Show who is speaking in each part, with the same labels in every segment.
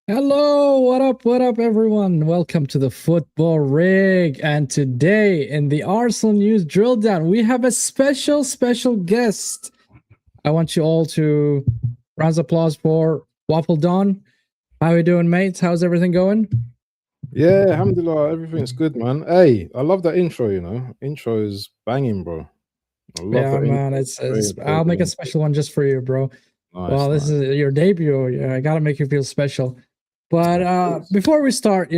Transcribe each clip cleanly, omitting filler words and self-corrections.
Speaker 1: Hello, what up, everyone? Welcome to the Football Rig. And today in the Arsenal News Drilldown, we have a special guest. I want you all to round of applause for Waffle Don. How you doing, mates? How's everything going?
Speaker 2: Yeah, alhamdulillah, everything's good, man. Hey, I love that intro. Intro is banging, bro. I love
Speaker 1: Yeah,
Speaker 2: that intro.
Speaker 1: man. It's
Speaker 2: Very, very
Speaker 1: I'll
Speaker 2: good
Speaker 1: make a
Speaker 2: intro.
Speaker 1: special one just for you, bro. Well,
Speaker 2: Nice,
Speaker 1: this
Speaker 2: nice.
Speaker 1: is your debut. Yeah, I gotta make you feel special. But
Speaker 2: Of course.
Speaker 1: before we start,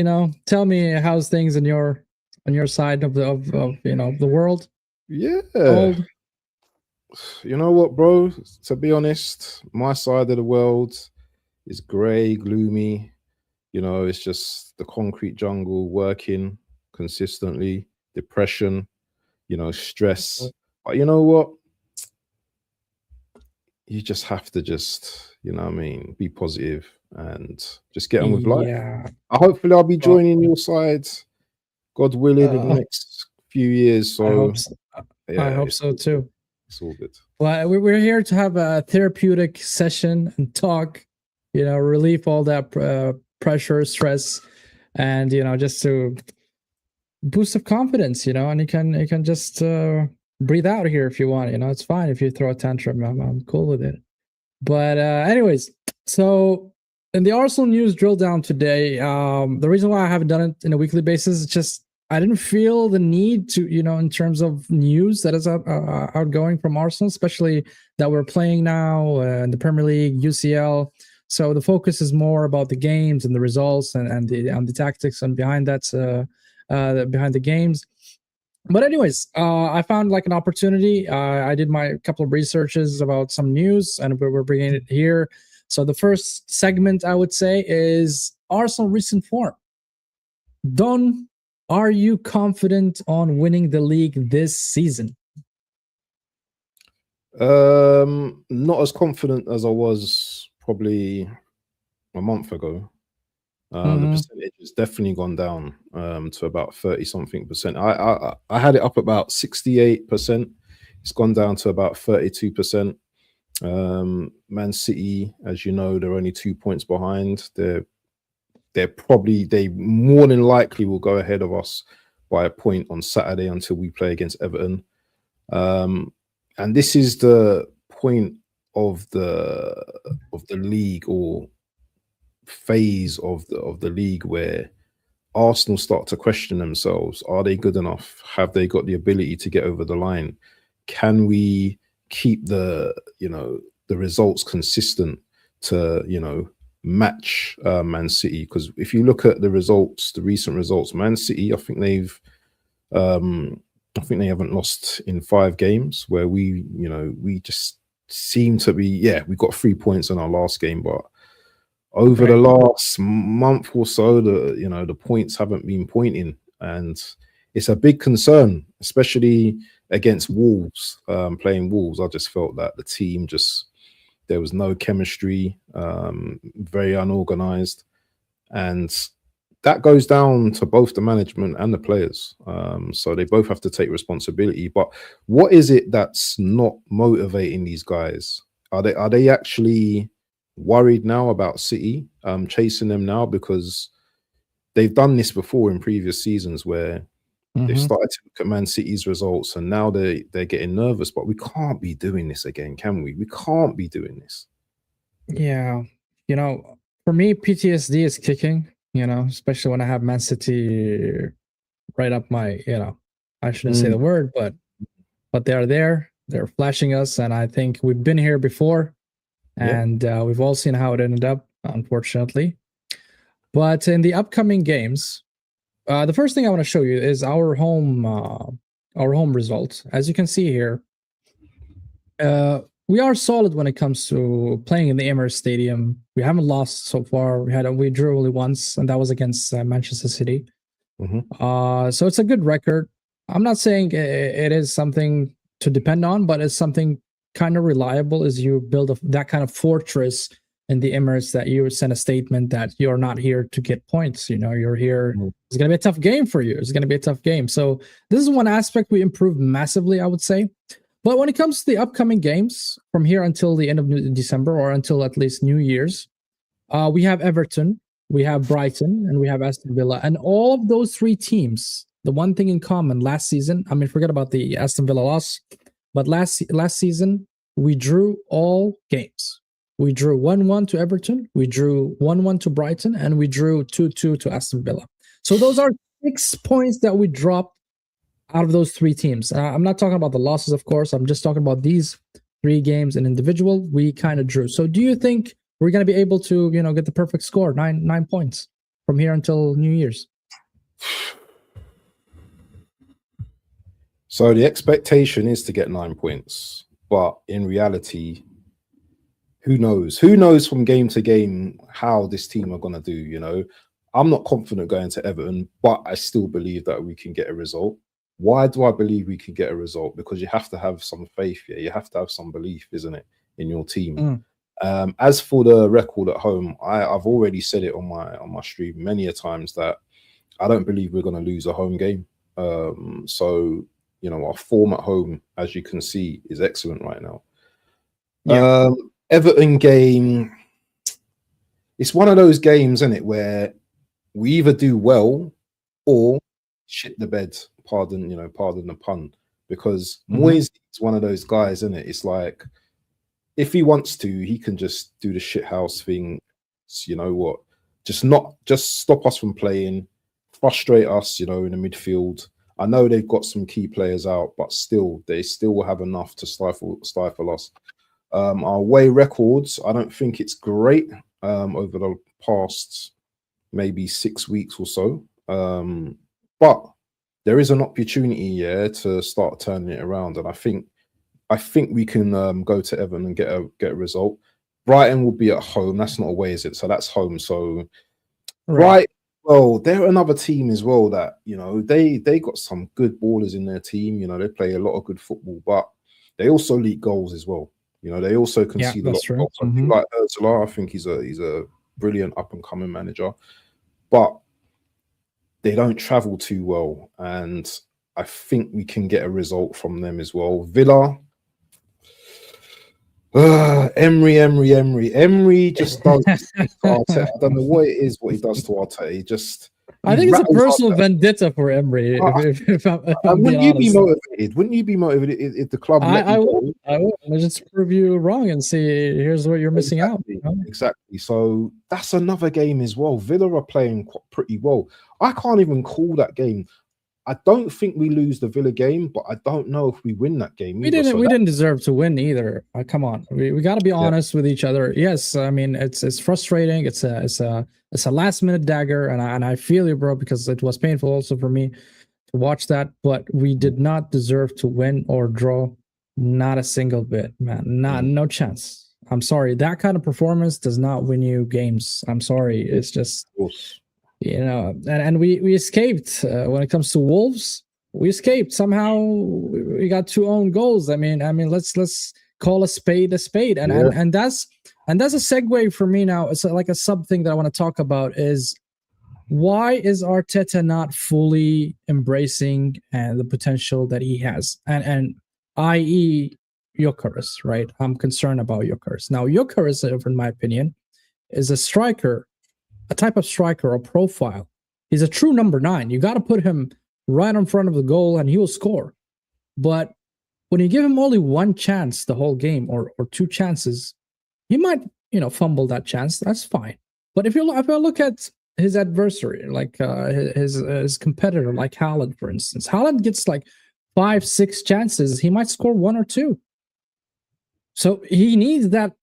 Speaker 1: tell me how's things on your side of the world.
Speaker 2: Yeah.
Speaker 1: Cold.
Speaker 2: You know what, bro? To be honest, my side of the world is grey, gloomy. It's just the concrete jungle working consistently, depression, stress. But you know what? You just have to what I mean, be positive and just get on with life.
Speaker 1: Yeah.
Speaker 2: Hopefully I'll be
Speaker 1: Well,
Speaker 2: joining your side, God willing, in the
Speaker 1: uh,
Speaker 2: next few years.
Speaker 1: I
Speaker 2: So
Speaker 1: hope so. I
Speaker 2: yeah,
Speaker 1: hope so too.
Speaker 2: it's all good.
Speaker 1: Well, we're here to have a therapeutic session and talk, relieve all that pressure, stress, and just to boost of confidence. And you can just breathe out here if you want. It's fine if you throw a tantrum. I'm cool with it. But anyways, so in the Arsenal news drill down today, the reason why I haven't done it in a weekly basis is just I didn't feel the need to, in terms of news that is outgoing from Arsenal, especially that we're playing now in the Premier League, UCL. So the focus is more about the games and the results and the tactics and behind the games. But anyways, I found like an opportunity. I did my couple of researches about some news, and we're bringing it here. So the first segment I would say is Arsenal recent form. Don, are you confident on winning the league this season?
Speaker 2: Not as confident as I was probably a month ago. The
Speaker 1: Mm-hmm.
Speaker 2: percentage has definitely gone down to about 30 something percent. I had it up about 68%. It's gone down to about 32%. Man City, as you know, they're only 2 points behind. They more than likely will go ahead of us by a point on Saturday until we play against Everton. And this is the point of the league, or phase of the league, where Arsenal start to question themselves. Are they good enough? Have they got the ability to get over the line? Can we keep the results consistent to match Man City? Because if you look at the results, the recent results, Man City, um, I think they haven't lost in 5 games. Where we just seem to be, yeah, we got 3 points in our last game, but over the
Speaker 1: Right.
Speaker 2: last month or so, the points haven't been pointing, and it's a big concern, especially against Wolves. Playing Wolves, I just felt that the team just, there was no chemistry, very unorganized, and that goes down to both the management and the players. So they both have to take responsibility. But what is it that's not motivating these guys? Are they actually worried now about City chasing them now? Because they've done this before in previous seasons, where they've
Speaker 1: Mm-hmm.
Speaker 2: started to look at Man City's results, and now they're getting nervous. But we can't be doing this again, can we? We can't be doing this.
Speaker 1: Yeah. For me, PTSD is kicking. Especially when I have Man City right up my. I shouldn't say
Speaker 2: Mm,
Speaker 1: the word, but they are there. They're flashing us, and I think we've been here before,
Speaker 2: yeah.
Speaker 1: and we've all seen how it ended up, unfortunately. But in the upcoming games, the first thing I want to show you is our home results. As you can see here, we are solid when it comes to playing in the Emirates Stadium. We haven't lost so far. We drew only once, and that was against Manchester City.
Speaker 2: Mhm.
Speaker 1: So it's a good record. I'm not saying it is something to depend on, but it's something kind of reliable as you build that kind of fortress in the Emirates, that you send a statement that you're not here to get points. You're here.
Speaker 2: Mm.
Speaker 1: It's going to be a tough game for you. It's going to be a tough game. So this is one aspect we improved massively, I would say. But when it comes to the upcoming games from here until the end of December, or until at least New Year's, we have Everton. we have Brighton, and we have Aston Villa. And all of those three teams, the one thing in common last season, I mean, forget about the Aston Villa loss, but last season, we drew all games. We drew 1-1 to Everton, we drew 1-1 to Brighton, and we drew 2-2 to Aston Villa. So those are 6 points that we dropped out of those three teams. I'm not talking about the losses, of course. I'm just talking about these 3 games in individual. We kind of drew. So do you think we're going to be able to, get the perfect score, 9 points from here until New Year's?
Speaker 2: So the expectation is to get 9 points, but in reality, who knows? Who knows from game to game how this team are going to do, I'm not confident going to Everton, but I still believe that we can get a result. Why do I believe we can get a result? Because you have to have some faith here. You have to have some belief, isn't it, in your team? As for the record at home, I've already said it on my stream many a times that I don't believe we're going to lose a home game. So, our form at home, as you can see, is excellent right now. Yeah. Everton game, it's one of those games, isn't it, where we either do well or shit the bed, pardon the pun, because Moyes is one of those guys, isn't it? It's like, if he wants to, he can just do the shithouse thing, just stop us from playing, frustrate us, in the midfield. I know they've got some key players out, but still, they still will have enough to stifle us. Our away records, I don't think it's great over the past maybe 6 weeks or so. But there is an opportunity here to start turning it around, and I think we can go to Everton and get a result. Brighton will be at home. That's not away, is it? So that's home. So right. Well, they're another team as well that they got some good ballers in their team. They play a lot of good football, but they also leak goals as well. They also concede a lot of goals. Like Ursula, I think he's a brilliant up and coming manager, but they don't travel too well, and I think we can get a result from them as well. Villa, Emery just does this to Arteta. I don't know what it is, what he does to Arteta.
Speaker 1: I think it's a personal vendetta for Emery.
Speaker 2: Wouldn't you be motivated? Wouldn't you be motivated if the club?
Speaker 1: I would. I'll just prove you wrong and see. Here's what you're missing out.
Speaker 2: Exactly. So that's another game as well. Villa are playing pretty well. I can't even call that game. I don't think we lose the Villa game, but I don't know if we win that game.
Speaker 1: We didn't deserve to win either. Come on, we got to be honest with each other. Yes, I mean it's frustrating. It's a last minute dagger, and I feel you, bro, because it was painful also for me to watch that. But we did not deserve to win or draw, not a single bit, man. No chance. I'm sorry. That kind of performance does not win you games. I'm sorry. It's just. And we escaped when it comes to Wolves. We escaped somehow. We got 2 own goals. I mean, let's call a spade, and that's a segue for me now. It's like a sub thing that I want to talk about is why is Arteta not fully embracing the potential that he has, and i.e. Gyökeres, right? I'm concerned about Gyökeres. Now, Gyökeres, in my opinion, is a striker. A type of striker or profile. He's a true number 9. You got to put him right in front of the goal and he will score. But when you give him only 1 chance the whole game or 2 chances, he might, fumble that chance. That's fine. But if I look at his adversary, like his competitor, like Haaland, for instance, Haaland gets like 5-6 chances. He might score 1 or 2. So he needs that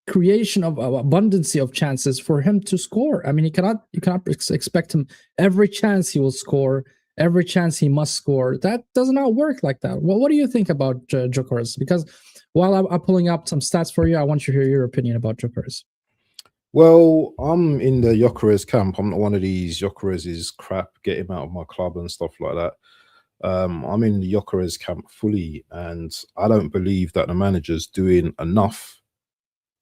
Speaker 1: creation of abundancy of chances for him to score. I mean, you cannot expect him every chance he will score, every chance he must score. That does not work like that. Well, what do you think about Gyökeres? Because while I'm pulling up some stats for you, I want you to hear your opinion about Gyökeres.
Speaker 2: Well, I'm in the Gyökeres camp. I'm not one of these Gyökeres is crap, get him out of my club and stuff like that. I'm in the Gyökeres camp fully, and I don't believe that the manager's doing enough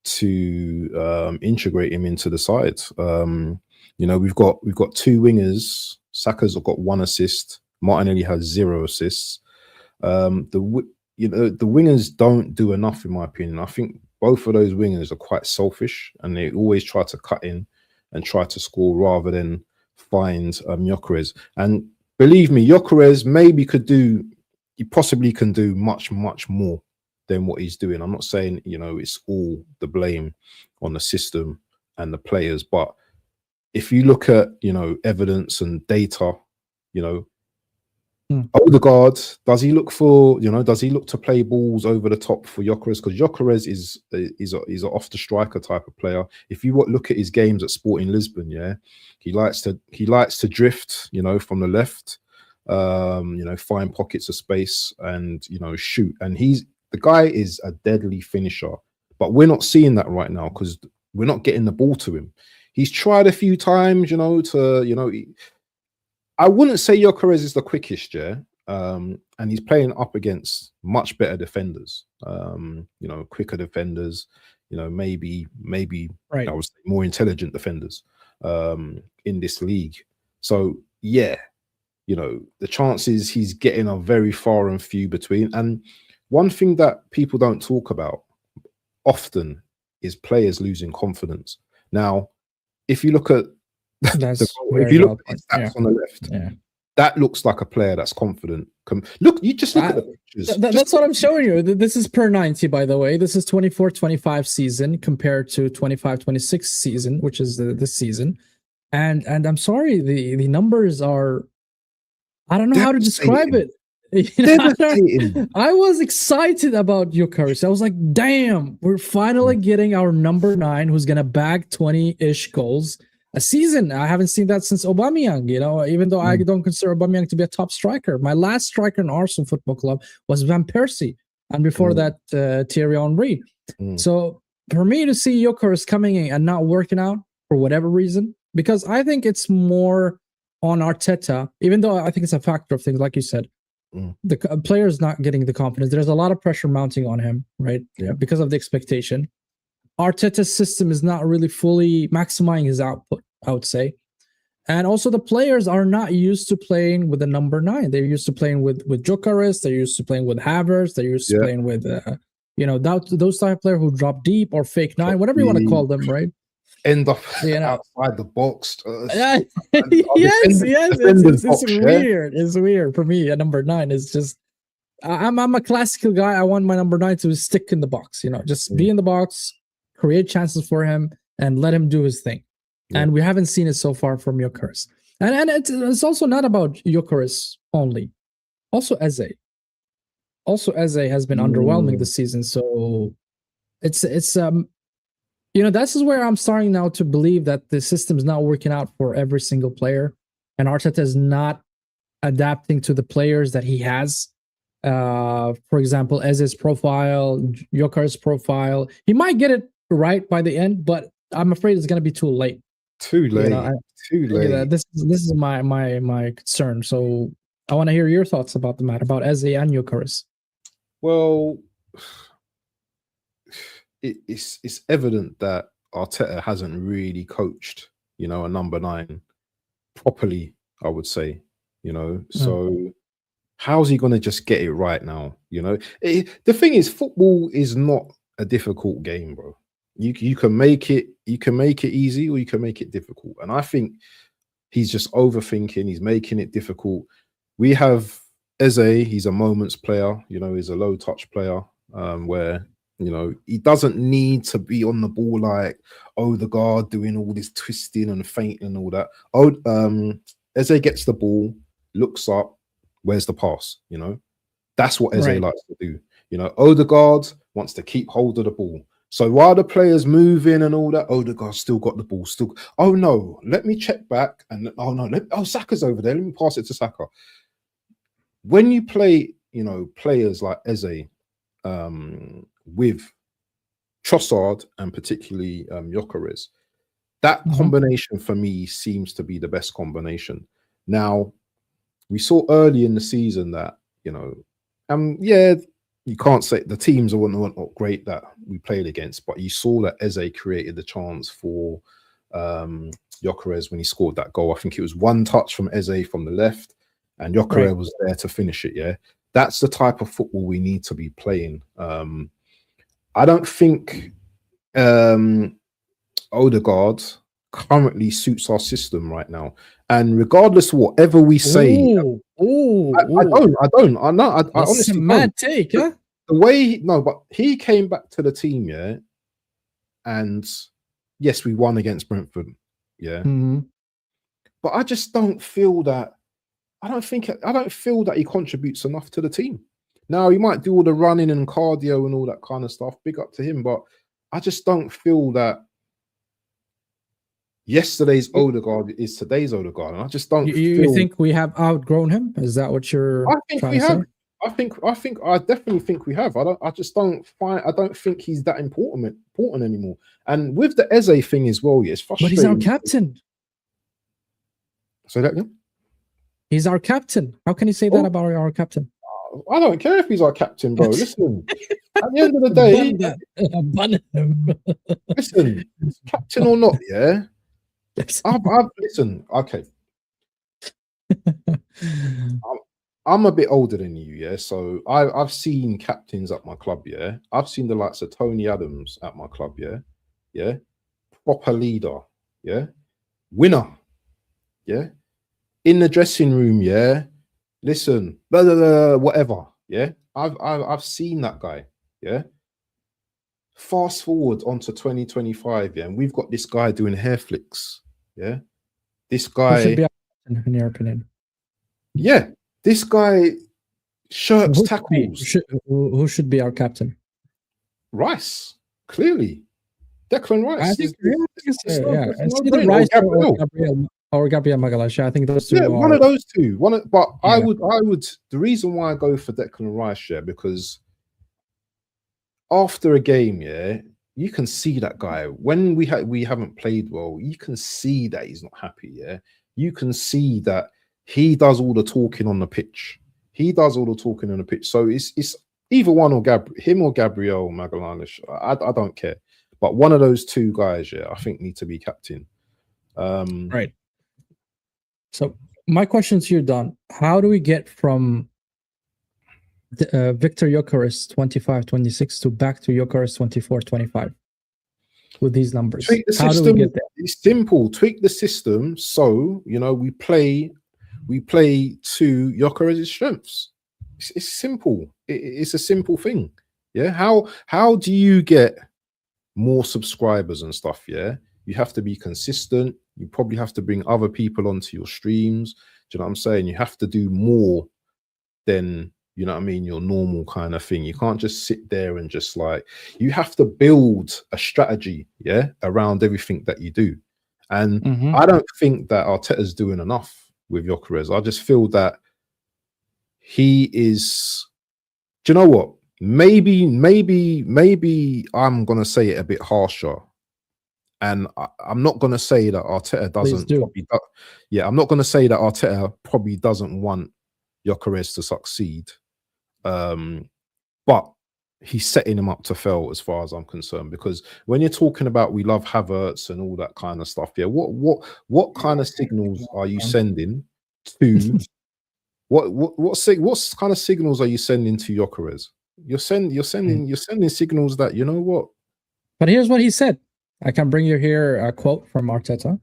Speaker 2: to integrate him into the side. We've got 2 wingers. Saka's got 1 assist. Martinelli has 0 assists. The wingers don't do enough, in my opinion. I think both of those wingers are quite selfish, and they always try to cut in. and try to score rather than find Gyökeres. And believe me, Gyökeres he possibly can do much more than what he's doing. I'm not saying, it's all the blame on the system and the players, but if you look at, evidence and data, Odegaard, does he look to play balls over the top for Gyökeres? Because Gyökeres is an off the striker type of player. If you look at his games at Sporting Lisbon, he likes to drift, from the left, find pockets of space and shoot. And the guy is a deadly finisher, but we're not seeing that right now because we're not getting the ball to him. He's tried a few times, I wouldn't say Gyökeres is the quickest, and he's playing up against much better defenders, quicker defenders, maybe
Speaker 1: right.
Speaker 2: I would say more intelligent defenders in this league. So the chances he's getting are very far and few between. And one thing that people don't talk about often is players losing confidence. Now, if you look at on the left, that looks like a player that's confident. You just look at the pictures.
Speaker 1: That's what I'm showing you. This is per 90, by the way. This is 24-25 season compared to 25-26 season, which is this season. And I'm sorry, the numbers are, I don't know how to describe it. I was excited about Gyökeres. I was like, damn, we're finally getting our number 9 who's going to bag 20-ish goals a season. I haven't seen that since Aubameyang, even though I don't consider Aubameyang to be a top striker. My last striker in Arsenal Football Club was Van Persie, and before that, Thierry Henry. So for me to see Gyökeres coming in and not working out for whatever reason, because I think it's more on Arteta, even though I think it's a factor of things, like you said, the player's not getting the confidence. There's a lot of pressure mounting on him, right?
Speaker 2: Yeah.
Speaker 1: Because of the expectation. Arteta's system is not really fully maximizing his output, I would say. And also the players are not used to playing with the number 9. They're used to playing with Gyökeres. They're used to playing with Havertz. They're used to playing with, those type of players who drop deep or fake 9, whatever you want to call them, right?
Speaker 2: End up outside the box.
Speaker 1: Yes. It's weird. It's weird for me. A number 9 is just, I'm a classical guy. I want my number 9 to stick in the box, just be in the box, create chances for him, and let him do his thing. And we haven't seen it so far from Gyökeres. And it's also not about Gyökeres only. Also Eze. Has been underwhelming this season. So it's this is where I'm starting now to believe that the system's not working out for every single player. And Arteta is not adapting to the players that he has. For example, Eze's profile, Gyökeres' profile. He might get it right by the end, but I'm afraid it's going to be too late.
Speaker 2: Too late.
Speaker 1: This is my concern. So I want to hear your thoughts about the matter, about Eze and Gyökeres.
Speaker 2: Well, it's evident that Arteta hasn't really coached, a number 9 properly, I would say, So how's he going to just get it right now? The thing is, football is not a difficult game, bro. You can make it easy or you can make it difficult. And I think he's just overthinking. He's making it difficult. We have Eze. He's a moments player. He's a low touch player where, he doesn't need to be on the ball like Odegaard doing all this twisting and feinting and all that. Eze gets the ball, looks up, where's the pass? That's what Eze likes to do. Odegaard wants to keep hold of the ball. So while the players move in and all that, Odegaard's still got the ball. Oh no, let me check back. And Saka's over there. Let me pass it to Saka. When you play, players like Eze with Trossard and particularly Gyökeres, that combination for me seems to be the best combination. Now, we saw early in the season that, you can't say the teams weren't great that we played against, but you saw that Eze created the chance for Gyökeres when he scored that goal. I think it was one touch from Eze from the left, and Gyökeres was there to finish it. Yeah, that's the type of football we need to be playing. I don't think Odegaard currently suits our system right now. And regardless of whatever we say, I don't. I know. I honestly
Speaker 1: a mad take, huh?
Speaker 2: The way but he came back to the team, yeah, and yes, we won against Brentford, yeah. But I just don't feel that. I don't feel that he contributes enough to the team. Now he might do all the running and cardio and all that kind of stuff. Big up to him, but I just don't feel that yesterday's Odegaard is today's Odegaard, and I just don't.
Speaker 1: You think we have outgrown him? Is that what you're?
Speaker 2: I think we have. I definitely think we have. I don't think he's that important anymore. And with the Eze thing as well, it's frustrating.
Speaker 1: But he's our captain.
Speaker 2: Say that again.
Speaker 1: He's our captain. How can you say that about our captain?
Speaker 2: I don't care if he's our captain, bro. Listen, at the end of the day, listen, captain or not, yeah. Listen, okay. I'm a bit older than you, yeah. So I've seen captains at my club, yeah. I've seen the likes of Tony Adams at my club, yeah. Proper leader, yeah. Winner, yeah. In the dressing room, yeah. Listen, blah, blah, blah, whatever, yeah. I've seen that guy, yeah. Fast forward onto 2025, yeah, and we've got this guy doing hair flicks, yeah. This guy
Speaker 1: who should be our, in your opinion.
Speaker 2: Yeah, this guy shirks tackles.
Speaker 1: Who should be our captain?
Speaker 2: Rice, clearly. Declan Rice.
Speaker 1: I think it's either Rice or Gabriel Magalhães. I think those two.
Speaker 2: Yeah, one of those two. I would. The reason why I go for Declan Rice, yeah, because after a game, yeah, you can see that guy when we haven't played well. You can see that he's not happy. Yeah, you can see that he does all the talking on the pitch. So it's either one or him or Gabriel Magalhães. I don't care. But one of those two guys, yeah, I think need to be captain.
Speaker 1: Right. So my question to you, Don, how do we get from Victor Gyökeres 25-26 to back to Gyökeres 24-25 with these numbers? How do we get there?
Speaker 2: It's simple. Tweak the system so we play to Gyökeres' strengths. It's simple. It's a simple thing. Yeah. How do you get more subscribers and stuff? Yeah, you have to be consistent. You probably have to bring other people onto your streams. Do you know what I'm saying? You have to do more than your normal kind of thing. You can't just sit there and just you have to build a strategy, yeah, around everything that you do. And I don't think that Arteta's doing enough with Gyökeres. I just feel that he is. Do you know what? Maybe I'm gonna say it a bit harsher, and I'm not gonna say that Arteta doesn't. I'm not gonna say that Arteta probably doesn't want Gyökeres to succeed, but he's setting him up to fail as far as I'm concerned. Because when you're talking about we love Havertz and all that kind of stuff, yeah, what kind of signals are you sending to? What kind of signals are you sending to Gyökeres? You're sending signals that what.
Speaker 1: But here's what he said. I can bring you here a quote from Arteta.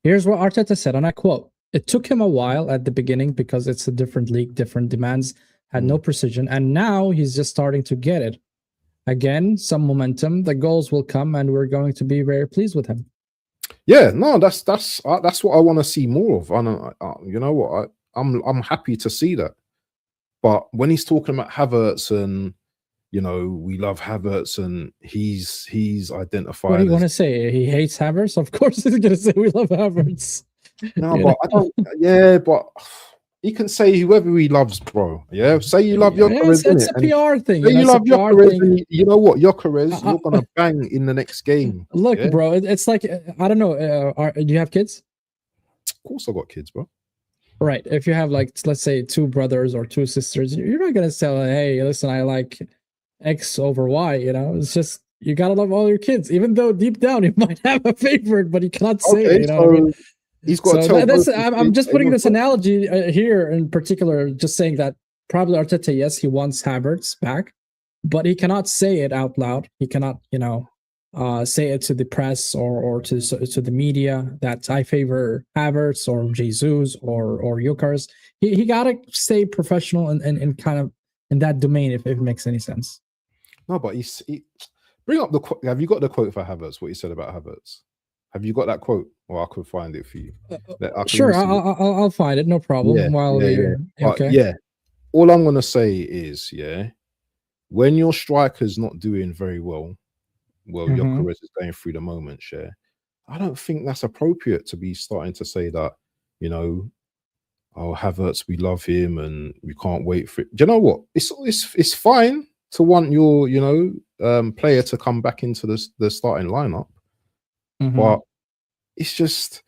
Speaker 1: Here's what Arteta said, and I quote: "It took him a while at the beginning because it's a different league, different demands, had no precision, and now he's just starting to get it. Again, some momentum. The goals will come, and we're going to be very pleased with him."
Speaker 2: Yeah, no, that's what I want to see more of. You know what? I'm happy to see that. But when he's talking about Havertz and we love Havertz and he's identified.
Speaker 1: What do you want to say? He hates Havertz? Of course he's gonna say we love Havertz.
Speaker 2: No, but I don't. Yeah, but he can say whoever he loves, bro. Yeah, say you love Gyökeres.
Speaker 1: It's a PR thing.
Speaker 2: Say you love Gyökeres, and you know what, Gyökeres, you're gonna bang in the next game.
Speaker 1: Look, bro, it's like I don't know. Do you have kids?
Speaker 2: Of course, I got kids, bro.
Speaker 1: Right. If you have let's say 2 brothers or 2 sisters, you're not gonna say, "Hey, listen, I like X over Y." It's just you gotta love all your kids, even though deep down you might have a favorite, but you cannot say it. What I mean?
Speaker 2: He's got to tell.
Speaker 1: I'm just putting this analogy here in particular, just saying that probably Arteta, yes, he wants Havertz back, but he cannot say it out loud. He cannot, say it to the press or to the media that I favor Havertz or Jesus or Yokars. He gotta stay professional and kind of in that domain if it makes any sense.
Speaker 2: No, but he bring up the quote. Have you got the quote for Havertz? What he said about Havertz? Have you got that quote? Or I could find it for you.
Speaker 1: Sure, I'll find it. No problem.
Speaker 2: Yeah,
Speaker 1: Okay.
Speaker 2: Yeah. All I'm gonna say is, when your striker's not doing very well, Gyökeres is going through the moment. I don't think that's appropriate to be starting to say that, oh, Havertz, we love him and we can't wait for it. Do you know what? It's fine to want your player to come back into the starting lineup, but it's just,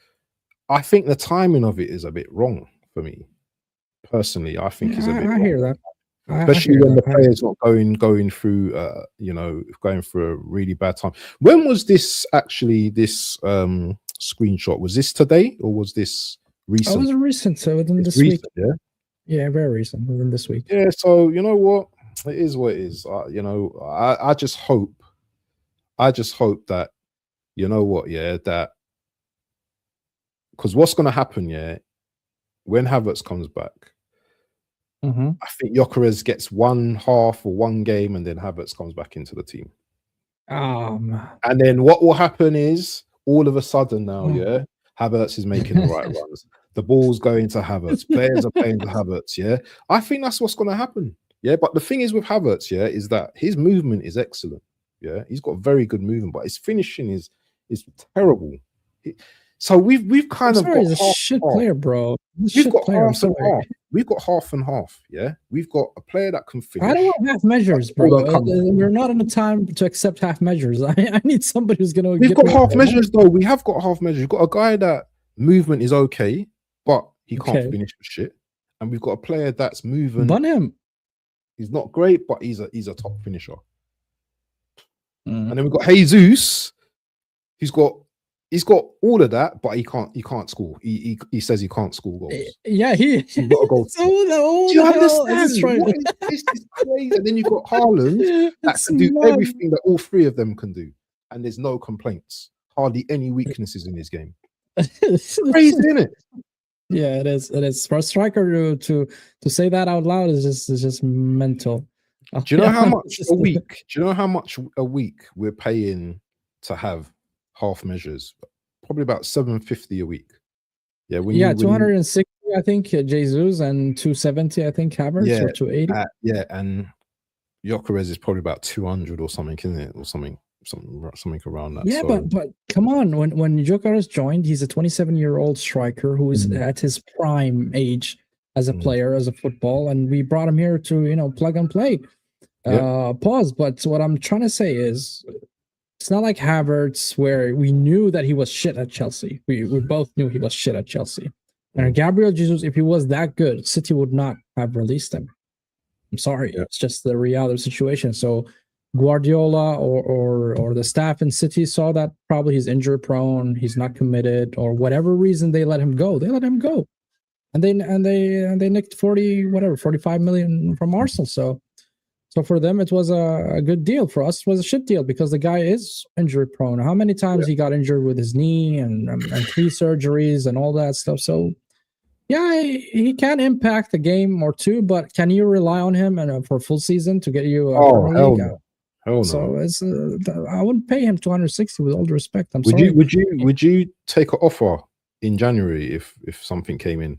Speaker 2: I think the timing of it is a bit wrong for me personally. I think it's a bit.
Speaker 1: I hear that,
Speaker 2: especially when the player's not going through, going through a really bad time. When was this actually? This screenshot, was this today or was this recent?
Speaker 1: It was recent, so within this week. Yeah, very recent, within this week.
Speaker 2: Yeah, so you know what? It is what it is. I just hope that that, because what's going to happen, when Havertz comes back, I think Gyökeres gets one half or one game, and then Havertz comes back into the team. And then what will happen is, all of a sudden now, Havertz is making the right runs. The ball's going to Havertz. Players are playing to Havertz. I think that's what's going to happen. But the thing is with Havertz, is that his movement is excellent. He's got very good movement, but his finishing is terrible. So we've kind of got
Speaker 1: he's a shit player, bro.
Speaker 2: We've got half and half. We've got half and half. We've got a player that can finish.
Speaker 1: I don't want half measures, bro. We're not in a time to accept half measures. I need somebody who's gonna.
Speaker 2: We've got half measures, though. We have got half measures. We've got a guy that movement is okay, but he can't finish for shit. And we've got a player that's moving.
Speaker 1: Bun him.
Speaker 2: He's not great, but he's a top finisher. And then we've got Jesus. He's got all of that, but he can't score. He says he can't score goals.
Speaker 1: Yeah, he's got a goal.
Speaker 2: Do you understand? This is crazy. And then you've got Haaland that can do everything that all three of them can do, and there's no complaints. Hardly any weaknesses in his game. It's crazy, isn't it?
Speaker 1: Yeah, it is. It is. For a striker to say that out loud is just mental.
Speaker 2: Do you know how much a week? Do you know how much a week we're paying to have half measures? Probably about $750 a week.
Speaker 1: 260 I think Jesus, and 270 I think Havertz, or 280.
Speaker 2: And Gyökeres is probably about 200 or something, isn't it? Or something around that.
Speaker 1: Yeah, so. but come on, when Gyökeres joined, he's a 27-year-old striker who is at his prime age as a player, as a football, and we brought him here to plug and play. Pause. But what I'm trying to say is, it's not like Havertz, where we knew that he was shit at Chelsea. We both knew he was shit at Chelsea. And Gabriel Jesus, if he was that good, City would not have released him. I'm sorry. It's just the reality situation. So Guardiola or the staff in City saw that probably he's injury prone, he's not committed, or whatever reason they let him go. They let him go. And they nicked 45 million from Arsenal. So for them, it was a good deal. For us, it was a shit deal because the guy is injury prone. How many times he got injured with his knee and 3 surgeries and all that stuff. So, he can impact a game or two, but can you rely on him for a full season to get you a Premier League?
Speaker 2: Hell no.
Speaker 1: So it's I wouldn't pay him 260 with all due respect.
Speaker 2: Would you take an offer in January if something came in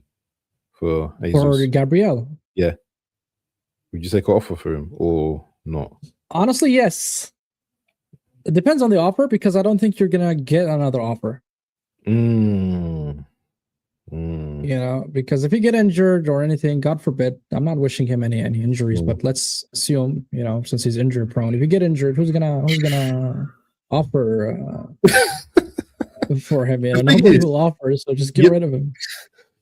Speaker 2: for Jesus?
Speaker 1: For Gabriel?
Speaker 2: Yeah. Would you take an offer for him or not?
Speaker 1: Honestly, yes. It depends on the offer, because I don't think you're gonna get another offer. Because if you get injured or anything, God forbid, I'm not wishing him any injuries, but let's assume, since he's injury prone, if you get injured, who's gonna offer for him? Nobody will offer, so just get rid of him.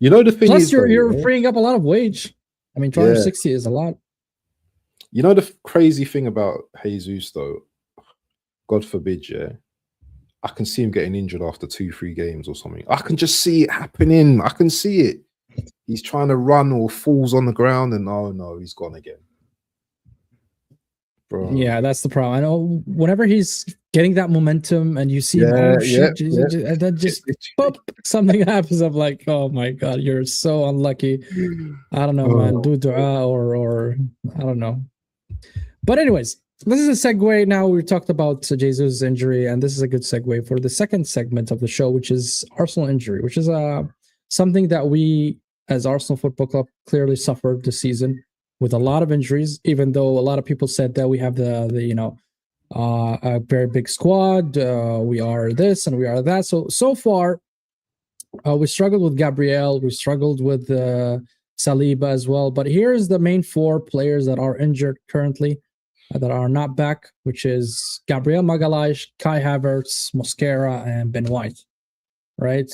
Speaker 2: The thing
Speaker 1: Plus,
Speaker 2: is,
Speaker 1: you're freeing up a lot of wage. I mean, 260 is a lot.
Speaker 2: The crazy thing about Jesus, though, God forbid, I can see him getting injured after 2-3 games or something. I can just see it happening. I can see it. He's trying to run or falls on the ground, and oh no, he's gone again. bro.
Speaker 1: Yeah, that's the problem. I know whenever he's getting that momentum and you see him,
Speaker 2: Yeah,
Speaker 1: oh shit,
Speaker 2: yeah.
Speaker 1: and then just pop, something happens. I'm like, oh my god, you're so unlucky. I don't know, man. Do dua or I don't know. But anyways, this is a segue. Now we talked about Jesus' injury, and this is a good segue for the second segment of the show, which is Arsenal injury, which is something that we as Arsenal Football Club clearly suffered this season with a lot of injuries. Even though a lot of people said that we have the a very big squad, we are this and we are that. So far, we struggled with Gabriel, we struggled with Saliba as well. But here's the main four players that are injured currently, that are not back, which is Gabriel Magalhães, Kai Havertz, Mosquera, and Ben White. Right.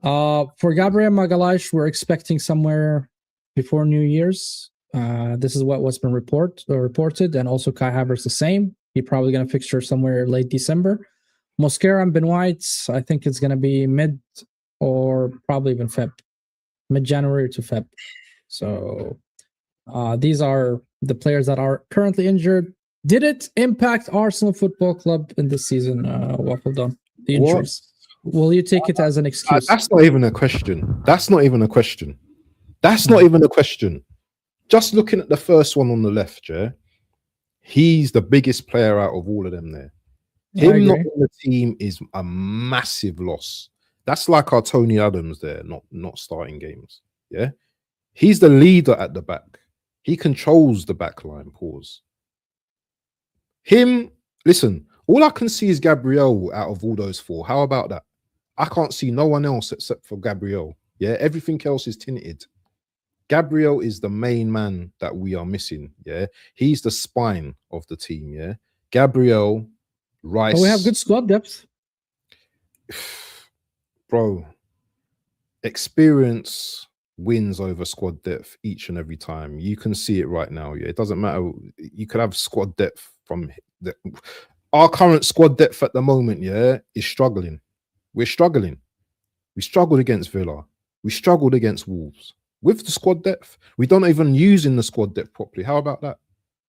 Speaker 1: For Gabriel Magalhães, we're expecting somewhere before New Year's. This is what was been reported, and also Kai Havertz the same. He's probably going to fixture somewhere late December. Mosquera and Ben White, I think it's going to be mid or probably even Feb, mid-January to Feb. So these are the players that are currently injured. Did it impact Arsenal Football Club in this season, Waffle Don? The injuries. Will you take it as an excuse?
Speaker 2: That's not even a question. That's not even a question. Just looking at the first one on the left, yeah, he's the biggest player out of all of them there. Him not on the team is a massive loss. That's like our Tony Adams there, not starting games. Yeah, he's the leader at the back. He controls the back line. Pause. Listen, all I can see is Gabriel out of all those four. How about that? I can't see no one else except for Gabriel. Yeah, everything else is tinted. Gabriel is the main man that we are missing. Yeah, he's the spine of the team. Yeah, Gabriel, Rice.
Speaker 1: Oh, we have good squad depth,
Speaker 2: bro. Experience wins over squad depth each and every time. You can see it right now. Yeah, it doesn't matter. You could have squad depth from our current squad depth at the moment. Yeah, is struggling. We're struggling. We struggled against Villa. We struggled against Wolves. With the squad depth, we don't even use in the squad depth properly. How about that?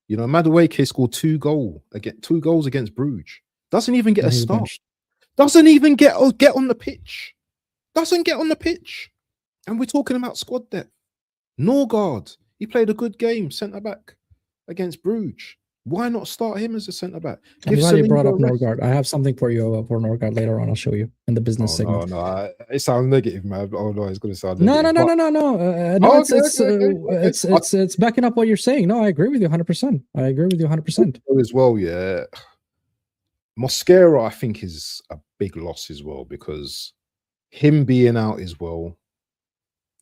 Speaker 2: You know, Madueke scored 2 goals against Bruges. Doesn't even get a start. Doesn't even get on the pitch. Doesn't get on the pitch. And we're talking about squad depth. Norgard, he played a good game, centre back against Bruges. Why not start him as a centre back?
Speaker 1: I'm glad you brought up Norgard. I have something for you for Norgard later on. I'll show you in the business segment.
Speaker 2: No, it sounds negative, man. Oh no, it's going to sound
Speaker 1: negative. No. It's backing up what you're saying. No, I agree with you 100%. I agree with you 100%.
Speaker 2: As well, yeah. Mosquera, I think, is a big loss as well, because him being out as well,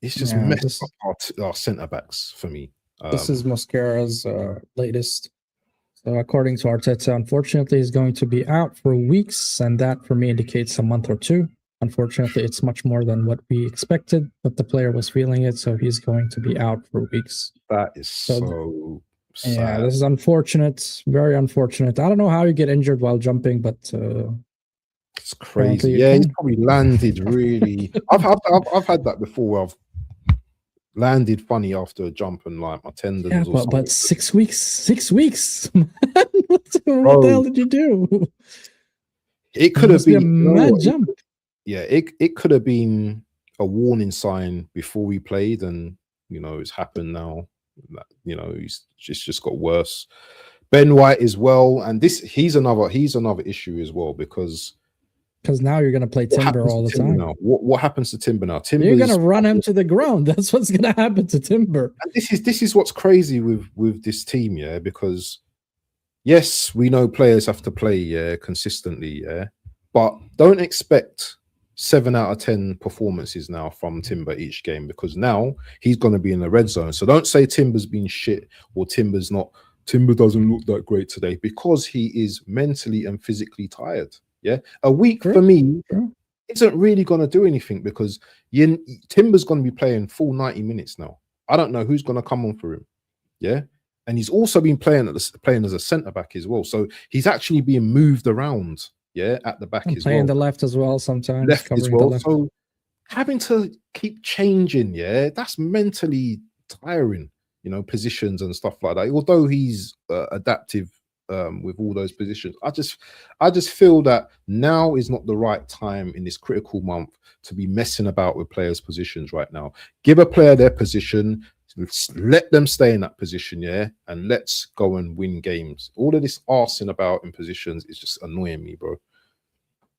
Speaker 2: it's just messed up our centre backs for me.
Speaker 1: This is Mosquera's latest. So according to Arteta, unfortunately, he's going to be out for weeks, and that for me indicates a month or two. Unfortunately, it's much more than what we expected, but the player was feeling it, so he's going to be out for weeks.
Speaker 2: That is so sad.
Speaker 1: Yeah, this is unfortunate, very unfortunate. I don't know how you get injured while jumping, but
Speaker 2: it's crazy. Yeah, he's probably landed really. I've had that before where I've landed funny after a jump and like my tendons.
Speaker 1: Yeah, but 6 weeks, man. What the hell did you do?
Speaker 2: It could have been
Speaker 1: a mad jump.
Speaker 2: Yeah, it could have been a warning sign before we played, and you know it's happened now. You know, it's just got worse. Ben White as well, and he's another issue as well, because
Speaker 1: now you're going to play Timber all the time.
Speaker 2: Now? What happens to Timber now?
Speaker 1: You're going to run him to the ground. That's what's going to happen to Timber.
Speaker 2: And this is what's crazy with this team, yeah, because yes, we know players have to play consistently, yeah, but don't expect 7 out of 10 performances now from Timber each game, because now he's going to be in the red zone. So don't say Timber's been shit or Timber doesn't look that great today, because he is mentally and physically tired. Yeah, a week for me isn't really going to do anything, because Timber's going to be playing full 90 minutes now. I don't know who's going to come on for him. Yeah, and he's also been playing as a centre back as well. So he's actually being moved around. Yeah, at the back as well.
Speaker 1: Playing the left as well sometimes.
Speaker 2: Left as well. So having to keep changing, yeah, that's mentally tiring. You know, positions and stuff like that. Although he's adaptive with all those positions. I just feel that now is not the right time in this critical month to be messing about with players' positions right now. Give a player their position, let them stay in that position, yeah, and let's go and win games. All of this arsing about in positions is just annoying me, bro.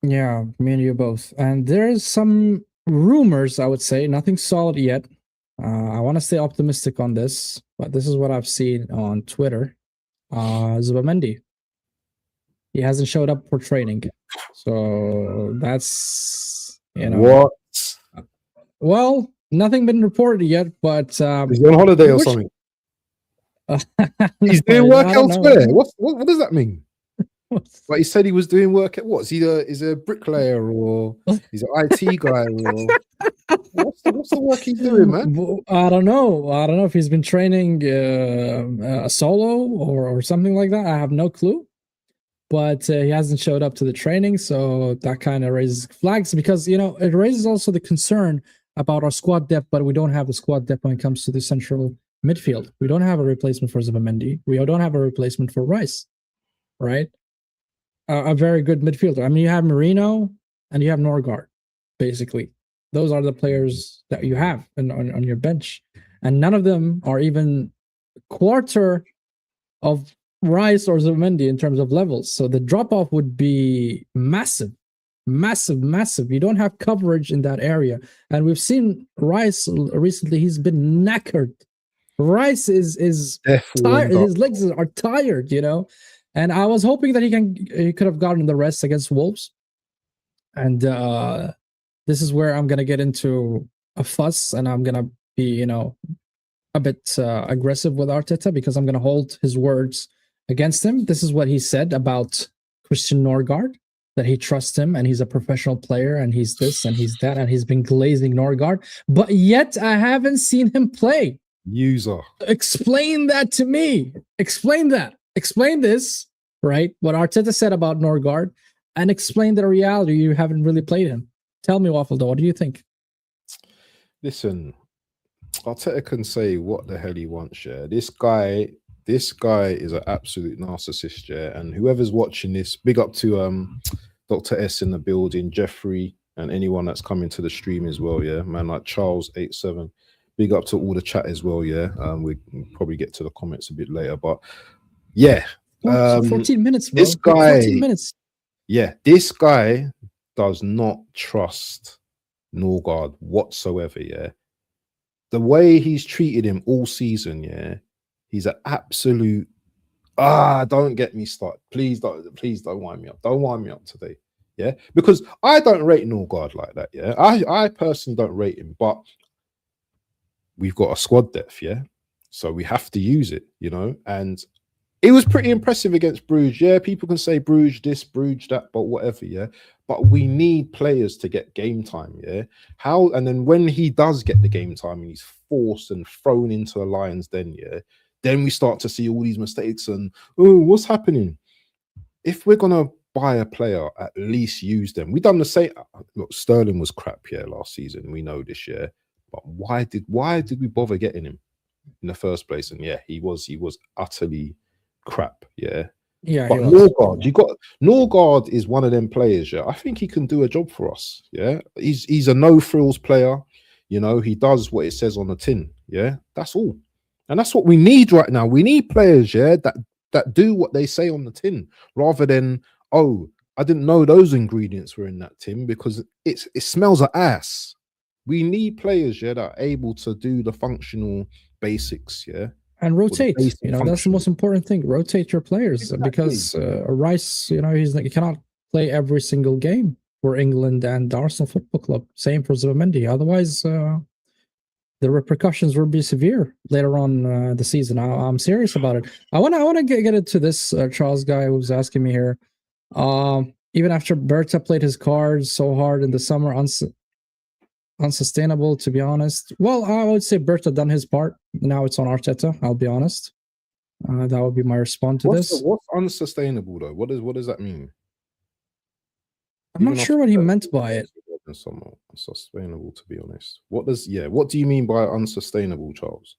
Speaker 1: Yeah, me and you both. And there's some rumors, I would say, nothing solid yet. I want to stay optimistic on this, but this is what I've seen on Twitter. Zubamendi, he hasn't showed up for training, so that's
Speaker 2: What?
Speaker 1: Well, nothing been reported yet, but
Speaker 2: Is he on holiday or something? He's doing work elsewhere. What does that mean? Like he said, he was doing work at what? Is he a bricklayer or he's an IT guy? Or what's the work he's doing, man?
Speaker 1: I don't know if he's been training a solo or something like that. I have no clue. But he hasn't showed up to the training, so that kind of raises flags because it raises also the concern about our squad depth. But we don't have the squad depth when it comes to the central midfield. We don't have a replacement for Zubamendi. We don't have a replacement for Rice, right? A very good midfielder. I mean, you have Marino and you have Norgard, basically. Those are the players that you have on your bench. And none of them are even a quarter of Rice or Zubamendi in terms of levels. So the drop-off would be massive. Massive. You don't have coverage in that area. And we've seen Rice recently. He's been knackered. Rice is tired. His legs are tired, And I was hoping that he could have gotten the rest against Wolves. And this is where I'm going to get into a fuss and I'm going to be, a bit aggressive with Arteta because I'm going to hold his words against him. This is what he said about Christian Norgard, that he trusts him and he's a professional player and he's this and he's that and he's been glazing Norgard. But yet I haven't seen him play.
Speaker 2: User.
Speaker 1: Explain that to me. Explain that. Explain this, right? What Arteta said about Norgard, and explain the reality. You haven't really played him. Tell me, Waffle Dough, what do you think?
Speaker 2: Listen, Arteta can say what the hell he wants, yeah. This guy is an absolute narcissist, yeah. And whoever's watching this, big up to Dr. S in the building, Jeffrey, and anyone that's coming to the stream as well, yeah. Man like Charles87. Big up to all the chat as well, yeah. We can probably get to the comments a bit later, but yeah.
Speaker 1: 14 minutes, bro.
Speaker 2: This guy,
Speaker 1: 14 minutes.
Speaker 2: Yeah, this guy does not trust Norgard whatsoever, yeah. The way he's treated him all season, yeah, he's an absolute don't get me started. Please don't wind me up. Don't wind me up today. Yeah, because I don't rate Norgard like that, yeah. I personally don't rate him, but we've got a squad depth, yeah. So we have to use it, and it was pretty impressive against Bruges. Yeah, people can say Bruges this, Bruges that, but whatever, yeah. But we need players to get game time, yeah. And then when he does get the game time and he's forced and thrown into a lion's den, yeah, then we start to see all these mistakes and, what's happening? If we're going to buy a player, at least use them. We done the same. Look, Sterling was crap, yeah, last season. We know this year. But why did we bother getting him in the first place? And yeah, he was utterly crap, yeah.
Speaker 1: Yeah,
Speaker 2: but Norgard is one of them players, yeah. I think he can do a job for us, yeah. He's a no frills player, he does what it says on the tin, yeah. That's all. And that's what we need right now. We need players, yeah, that do what they say on the tin, rather than, I didn't know those ingredients were in that tin because it smells of ass. We need players, yeah, that are able to do the functional basics, yeah.
Speaker 1: And rotate, that's the most important thing. Rotate your players, because Rice, he cannot play every single game for England and the Arsenal Football Club. Same for Zubamendi. Otherwise, the repercussions will be severe later on the season. I'm serious about it. I want to get into this Charles guy who was asking me here. Even after Berta played his cards so hard in the summer, unsustainable, to be honest. Well, I would say Berta done his part. Now it's on Arteta, I'll be honest. That would be my response to this.
Speaker 2: What's unsustainable, though? What does that mean?
Speaker 1: I'm not sure what he meant by it.
Speaker 2: Somewhat unsustainable, to be honest. What do you mean by unsustainable, Charles?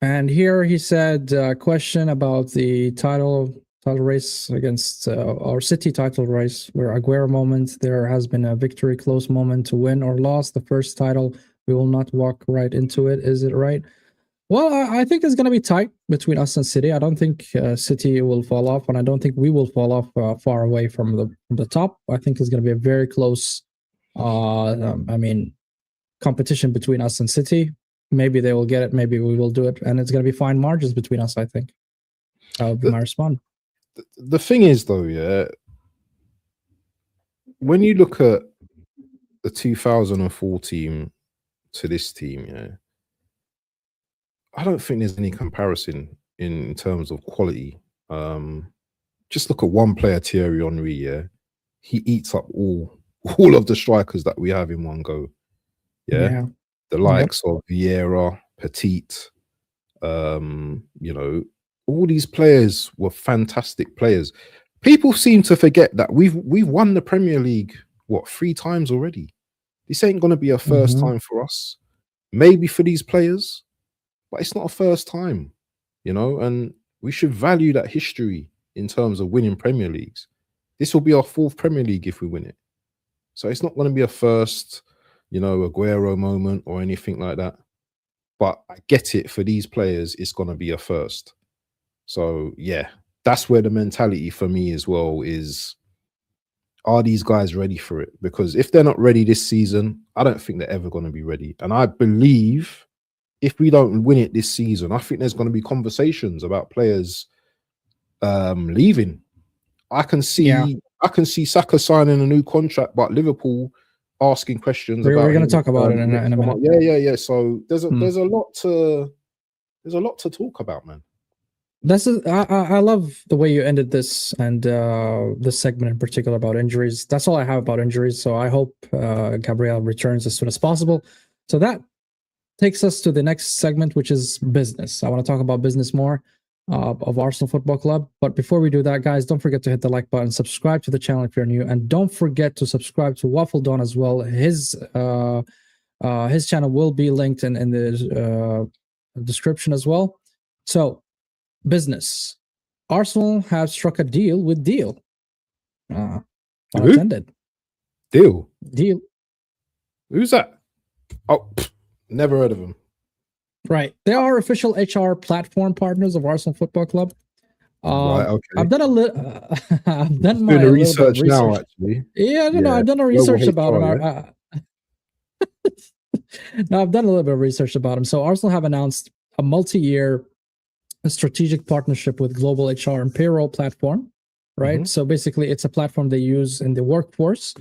Speaker 1: And here he said, question about the title title race against our City title race, where Aguero moment, there has been a victory close moment to win or loss. The first title, we will not walk right into it. Is it right? Well, I think it's going to be tight between us and City. I don't think City will fall off, and I don't think we will fall off far away from the top. I think it's going to be a very close, competition between us and City. Maybe they will get it, maybe we will do it, and it's going to be fine margins between us, I think. That would be my response.
Speaker 2: The thing is, though, yeah, when you look at the 2004 team to this team, yeah, I don't think there's any comparison in terms of quality. Just look at one player, Thierry Henry, yeah, he eats up all of the strikers that we have in one go. Yeah. The likes of Vieira, Petit, all these players were fantastic players. People seem to forget that we've won the Premier League 3 times already. This ain't gonna be a first time for us. Maybe for these players, but it's not a first time, and we should value that history in terms of winning Premier Leagues. This will be our 4th Premier League if we win it. So it's not going to be a first, Aguero moment or anything like that. But I get it, for these players, it's going to be a first. So, yeah, that's where the mentality for me as well is, are these guys ready for it? Because if they're not ready this season, I don't think they're ever going to be ready. And I believe if we don't win it this season, I think there's going to be conversations about players leaving. I can see Saka signing a new contract, but Liverpool asking questions about.
Speaker 1: We're going to talk about it in a minute.
Speaker 2: Yeah. So there's a lot to talk about, man.
Speaker 1: I love the way you ended this and this segment in particular about injuries. That's all I have about injuries. So I hope Gabriel returns as soon as possible. So that takes us to the next segment, which is business. I want to talk about business more of Arsenal Football Club. But before we do that, guys, don't forget to hit the like button, subscribe to the channel if you're new, and don't forget to subscribe to Waffle Dawn as well. His channel will be linked in the description as well. So, business. Arsenal have struck a deal with Deel. Unattended.
Speaker 2: Deel.
Speaker 1: Who's
Speaker 2: that? Oh, never heard of him.
Speaker 1: Right. They are official HR platform partners of Arsenal Football Club.
Speaker 2: Right, okay.
Speaker 1: I've done I've done my
Speaker 2: research now, actually.
Speaker 1: Yeah, I've done a research about him. No, I've done a little bit of research about him. So Arsenal have announced a multi-year strategic partnership with global HR and payroll platform, right? So basically, it's a platform they use in the workforce,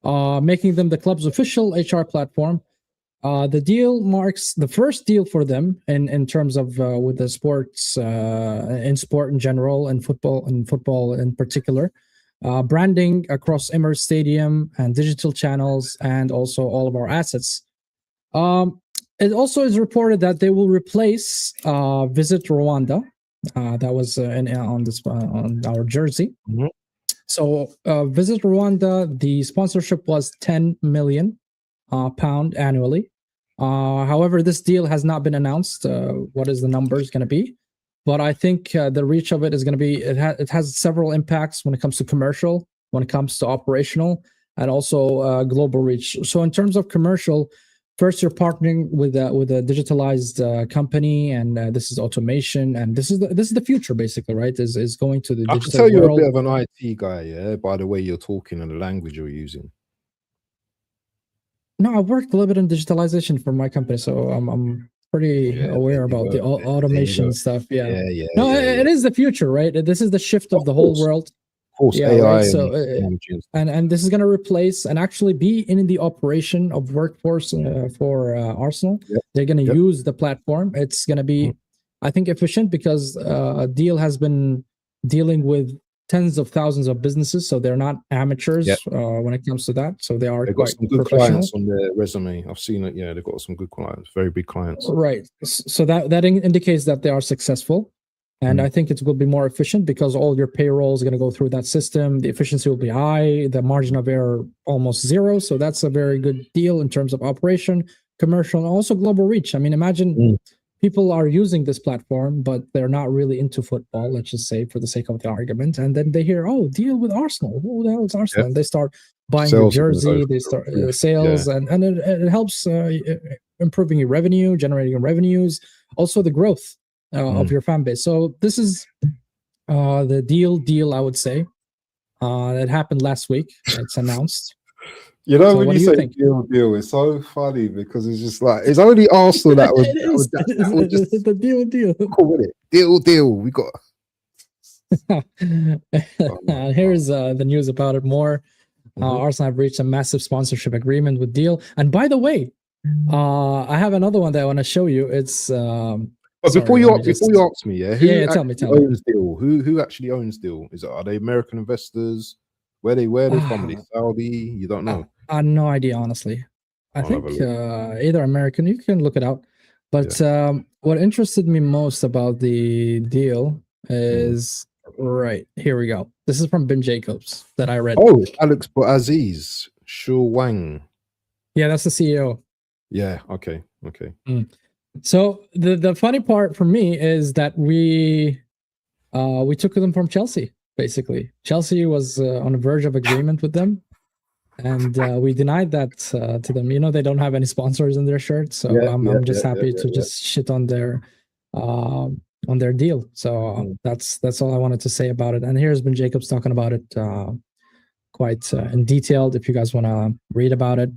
Speaker 1: making them the club's official HR platform. The deal marks the first deal for them in terms of with the sports in sport in general and football in particular, branding across Emirates Stadium and digital channels and also all of our assets. It also is reported that they will replace Visit Rwanda, that was on our jersey. So Visit Rwanda, the sponsorship was £10 million annually. However, this deal has not been announced. What is the numbers going to be? But I think the reach of it is going to be, it has several impacts when it comes to commercial, when it comes to operational, and also global reach. So in terms of commercial, first you're partnering with a digitalized company, and this is automation, and this is the future, basically, right? Is going to the digital world. I can tell
Speaker 2: you're a bit of an IT guy, yeah, by the way you're talking and the language you're using.
Speaker 1: No, I worked a little bit in digitalization for my company, so I'm pretty aware about the automation stuff. Yeah. It is the future, right? This is the shift of the whole world.
Speaker 2: Of course, AI. Right? So,
Speaker 1: and this is going to replace and actually be in the operation of workforce for Arsenal. They're going to use the platform. It's going to be, I think, efficient because Deel has been dealing with tens of thousands of businesses, so they're not amateurs when it comes to that. So they've got
Speaker 2: some good clients on their resume. I've seen it. Yeah, they've got some good clients, very big clients.
Speaker 1: Right. So that indicates that they are successful, and I think it will be more efficient because all your payroll is going to go through that system. The efficiency will be high. The margin of error almost zero. So that's a very good deal in terms of operation, commercial, and also global reach. I mean, imagine people are using this platform, but they're not really into football, let's just say, for the sake of the argument. And then they hear, oh, deal with Arsenal. Who the hell is Arsenal?
Speaker 2: Yeah.
Speaker 1: And they start buying
Speaker 2: Sales
Speaker 1: your
Speaker 2: are gonna go
Speaker 1: jersey,
Speaker 2: through
Speaker 1: they
Speaker 2: the
Speaker 1: start
Speaker 2: roof.
Speaker 1: sales, and it helps improving your revenue, generating revenues, also the growth of your fan base. So this is the deal, I would say. It happened last week. It's announced.
Speaker 2: You know,
Speaker 1: So
Speaker 2: when
Speaker 1: what
Speaker 2: you
Speaker 1: do you
Speaker 2: say
Speaker 1: think?
Speaker 2: deal, it's so funny because it's just like it's only Arsenal that would just
Speaker 1: the deal.
Speaker 2: cool with it. Deal. We got.
Speaker 1: Here's the news about it more. Arsenal have reached a massive sponsorship agreement with Deel. And by the way, I have another one that I want to show you. It's
Speaker 2: But before you ask me, who
Speaker 1: tell me.
Speaker 2: owns Deel? Who actually owns Deel? Are they American investors? Where they from? Are they Saudi? You don't know.
Speaker 1: I have no idea, honestly. I think either American. You can look it out. But what interested me most about the deal is right here. We go. This is from Ben Jacobs that I read.
Speaker 2: Oh, Alex Aziz Shul Wang.
Speaker 1: Yeah, that's the CEO.
Speaker 2: Yeah. Okay.
Speaker 1: So the funny part for me is that we took them from Chelsea. Basically, Chelsea was on the verge of agreement with them, and we denied that to them. You know, they don't have any sponsors in their shirts, so I'm just happy to just shit on their deal. So that's all I wanted to say about it. And here's Ben Jacobs talking about it quite in detail if you guys want to read about it.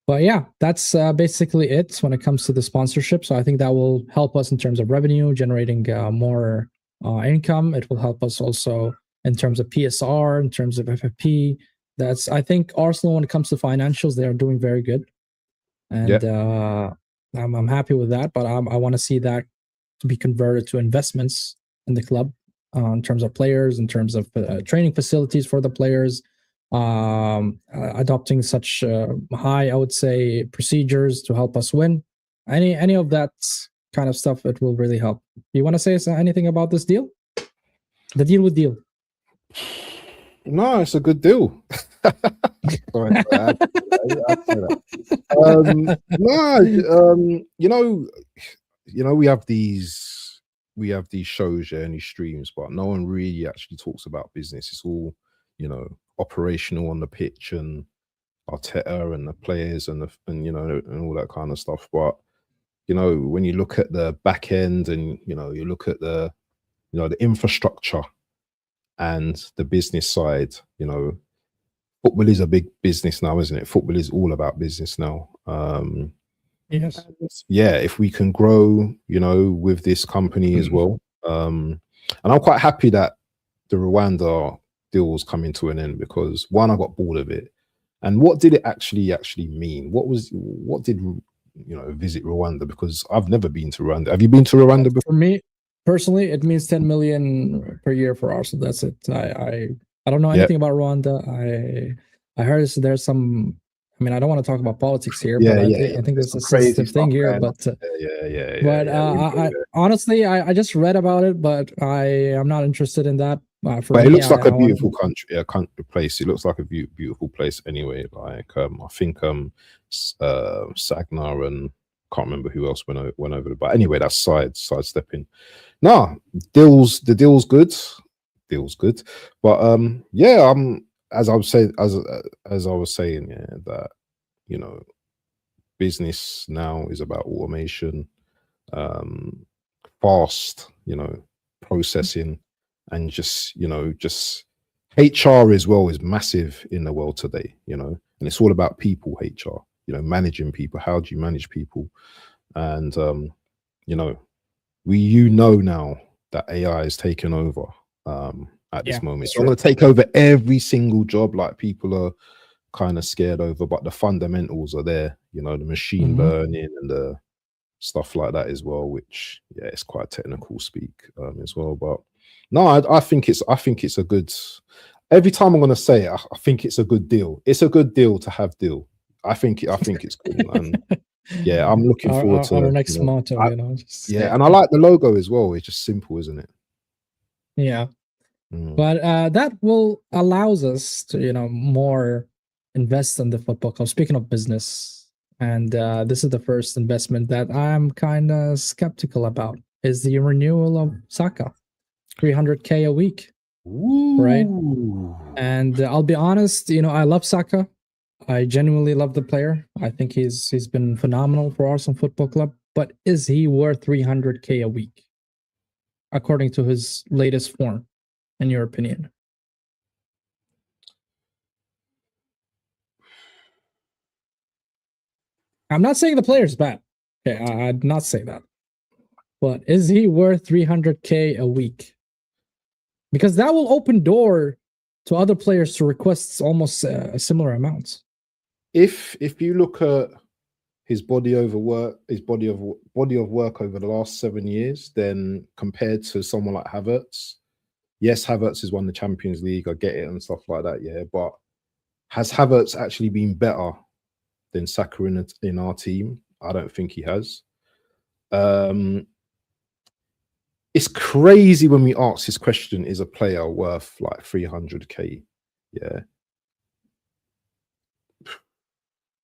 Speaker 1: But yeah, that's basically it when it comes to the sponsorship. So I think that will help us in terms of revenue, generating more income. It will help us also in terms of PSR, in terms of FFP. I think Arsenal, when it comes to financials, they are doing very good. And I'm happy with that. But I want to see that to be converted to investments in the club in terms of players, in terms of training facilities for the players, adopting such high, I would say, procedures to help us win. Any of that kind of stuff, it will really help. You want to say anything about this deal? The deal with Deel.
Speaker 2: No, it's a good deal. Sorry, we have these shows, and these streams, but no one really actually talks about business. It's all, operational on the pitch and Arteta and the players and all that kind of stuff. But when you look at the back end and you look at the infrastructure and the business side, football is a big business now, isn't it? Football is all about business now.
Speaker 1: Yes.
Speaker 2: Yeah, if we can grow, with this company as well. And I'm quite happy that the Rwanda deal's coming to an end because one, I got bored of it. And what did it actually mean? What did visit Rwanda? Because I've never been to Rwanda. Have you been to Rwanda before?
Speaker 1: For me personally, it means 10 million per year for Arsenal. That's it. I don't know anything about Rwanda. I heard there's some. I mean, I don't want to talk about politics here, but I think there's a sensitive thing here. But I honestly, I just read about it, but I am not interested in that.
Speaker 2: But it looks like a beautiful country, place. It looks like a beautiful place anyway. Like I think Sagna and can't remember who else went over there. But anyway, that's sidestepping. No, the deal's good. But as I was saying, that business now is about automation, fast, processing, and just HR as well is massive in the world today, and it's all about people, HR, managing people. How do you manage people? And we now that AI is taking over at this moment. It's not going to take over every single job like people are kind of scared over, but the fundamentals are there, the machine learning and the stuff like that as well, which it's quite technical speak as well. But no, I think it's a good, every time I'm going to say it, I think it's a good deal. It's a good deal to have Deel. I think it's cool. And I'm looking forward to
Speaker 1: our next motto,
Speaker 2: and I like the logo as well. It's just simple, isn't it?
Speaker 1: Yeah. But that will allows us to more invest in the football club. Speaking of business, And this is the first investment that I'm kind of skeptical about, is the renewal of Saka. 300K a week.
Speaker 2: Ooh.
Speaker 1: Right? And I'll be honest, I love Saka. I genuinely love the player. I think he's been phenomenal for Arsenal Football Club. But is he worth 300K a week, according to his latest form, in your opinion? I'm not saying the player's bad. Okay, I'd not say that. But is he worth 300K a week? Because that will open door to other players to request almost a similar amounts.
Speaker 2: If you look at his body of work over the last 7 years, then compared to someone like Havertz, yes, Havertz has won the Champions League. I get it and stuff like that. Yeah, but has Havertz actually been better than Saka in our team? I don't think he has. It's crazy when we ask this question: is a player worth like 300K? Yeah.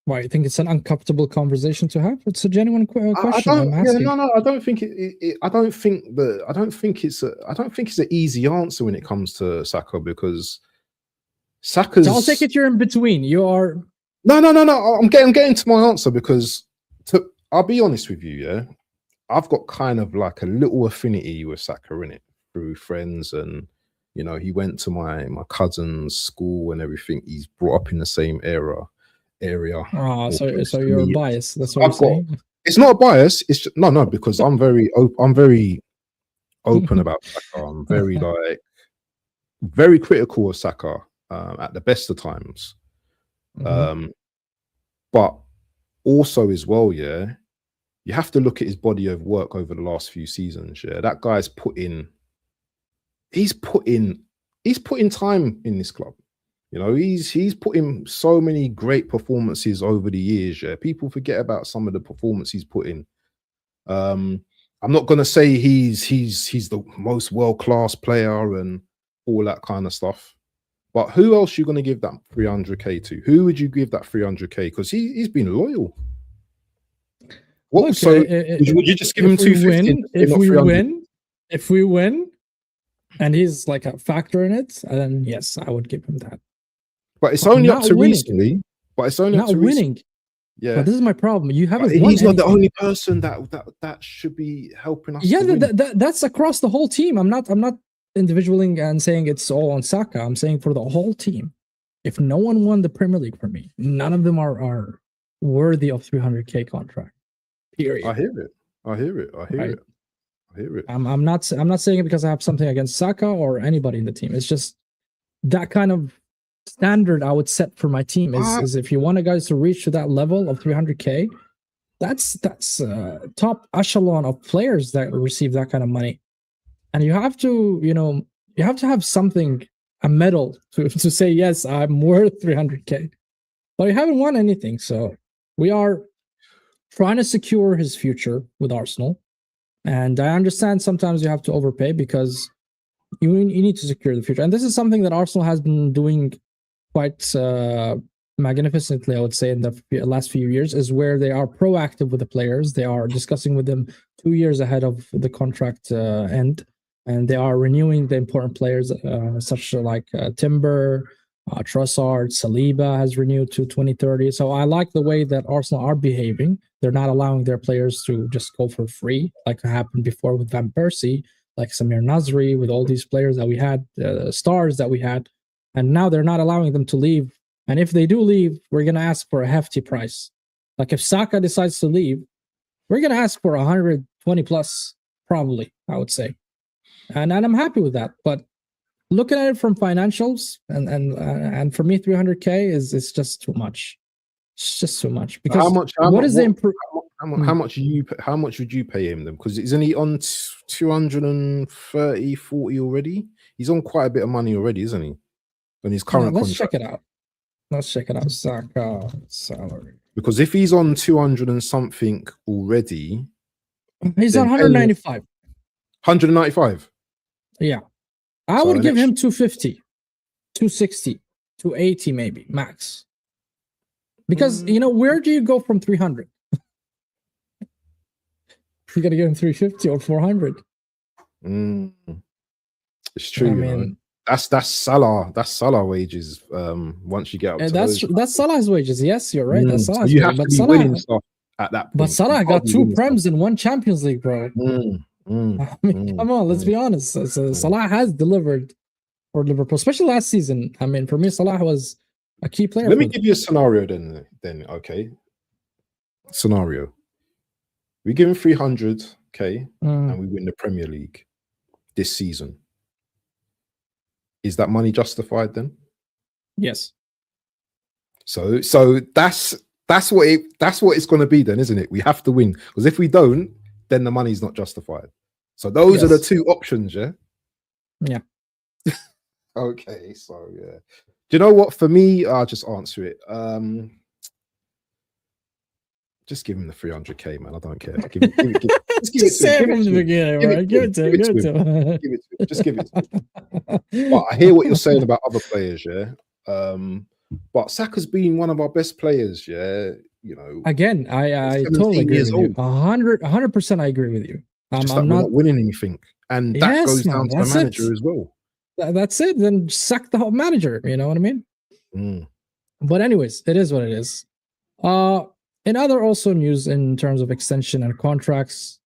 Speaker 1: Why, you think it's an uncomfortable conversation to have? It's a genuine question. I'm asking.
Speaker 2: No. I don't think I don't think it's an easy answer when it comes to Saka, because Saka's.
Speaker 1: So I'll take it you're in between. You are.
Speaker 2: No. I'm getting to my answer, because I'll be honest with you. Yeah, I've got kind of like a little affinity with Saka in it through friends, and he went to my cousin's school and everything. He's brought up in the same area.
Speaker 1: Oh, so you're biased. That's what I'm saying.
Speaker 2: It's not a bias. It's just, no, because I'm very open about Saka. I'm very critical of Saka at the best of times. But also as well, yeah, you have to look at his body of work over the last few seasons. Yeah, that guy's he's put in time in this club. He's put in so many great performances over the years. Yeah, people forget about some of the performances he's put in. I'm not gonna say he's the most world-class player and all that kind of stuff, but who else are you gonna give that 300K to? Who would you give that 300K? Because he's been loyal. What? Look, so would you just give him 250?
Speaker 1: If we win, and he's like a factor in it, then yes, I would give him that.
Speaker 2: But it's only up to recently. But it's only up to winning.
Speaker 1: Yeah, but this is my problem. You haven't.
Speaker 2: He's not the only person that should be helping us.
Speaker 1: Yeah, that's across the whole team. I'm not individualing and saying it's all on Saka. I'm saying for the whole team. If no one won the Premier League for me, none of them are worthy of 300K contract. Period.
Speaker 2: I hear it.
Speaker 1: I'm not saying it because I have something against Saka or anybody in the team. It's just that kind of standard I would set for my team is if you want guys to reach to that level of 300K, that's top echelon of players that receive that kind of money, and you have to have something, a medal to say yes, I'm worth 300K. But you haven't won anything, so we are trying to secure his future with Arsenal. And I understand sometimes you have to overpay because you need to secure the future. And this is something that Arsenal has been doing quite magnificently, I would say, in the last few years, is where they are proactive with the players. They are discussing with them 2 years ahead of the contract end. And they are renewing the important players, such like Timber, Trossard, Saliba has renewed to 2030. So I like the way that Arsenal are behaving. They're not allowing their players to just go for free, like happened before with Van Persie, like Samir Nasri, with all these players that we had, stars that we had. And now they're not allowing them to leave. And if they do leave, we're going to ask for a hefty price. Like if Saka decides to leave, we're going to ask for 120 plus, probably, I would say. And I'm happy with that. But looking at it from financials, and for me, 300K is just too much. It's just too much. Because how much
Speaker 2: would you pay him then? Because isn't he on 230, 40 already? He's on quite a bit of money already, isn't he? On his current contract.
Speaker 1: Let's check it out. Saka salary.
Speaker 2: Because if he's on 200 and something already,
Speaker 1: he's on 195.
Speaker 2: 195.
Speaker 1: Yeah. I would give him 250, 260, 280 maybe, max. Because where do you go from 300? You got to give him 350 or 400.
Speaker 2: It's true. That's Salah wages. Once you get up to
Speaker 1: that's Salah's wages. Yes, you're right. That's Salah's
Speaker 2: so you have to be winning stuff at that point.
Speaker 1: But Salah got 2 Prems in 1 Champions League, bro. Come on, let's be honest. So Salah has delivered for Liverpool, especially last season. I mean, for me, Salah was a key player.
Speaker 2: Let me give you a scenario then. Okay. Scenario. We give him 300k and we win the Premier League this season. Is that money justified then?
Speaker 1: Yes.
Speaker 2: So that's what it's going to be then, isn't it? We have to win, because if we don't, then the money's not justified. So those are the 2 options, yeah.
Speaker 1: Yeah.
Speaker 2: Okay, so yeah. Do you know what? For me, I'll just answer it. Just give him the 300k, man. I don't care. Give it to him. Just give it to him. But I hear what you're saying about other players, yeah. But Saka's been one of our best players, yeah.
Speaker 1: Again, I totally agree with you. 100%, I agree with you.
Speaker 2: I'm not winning anything, and that goes down to the manager as well.
Speaker 1: That's it. Then sack the whole manager. You know what I mean? But anyways, it is what it is. In other also news in terms of extension and contracts,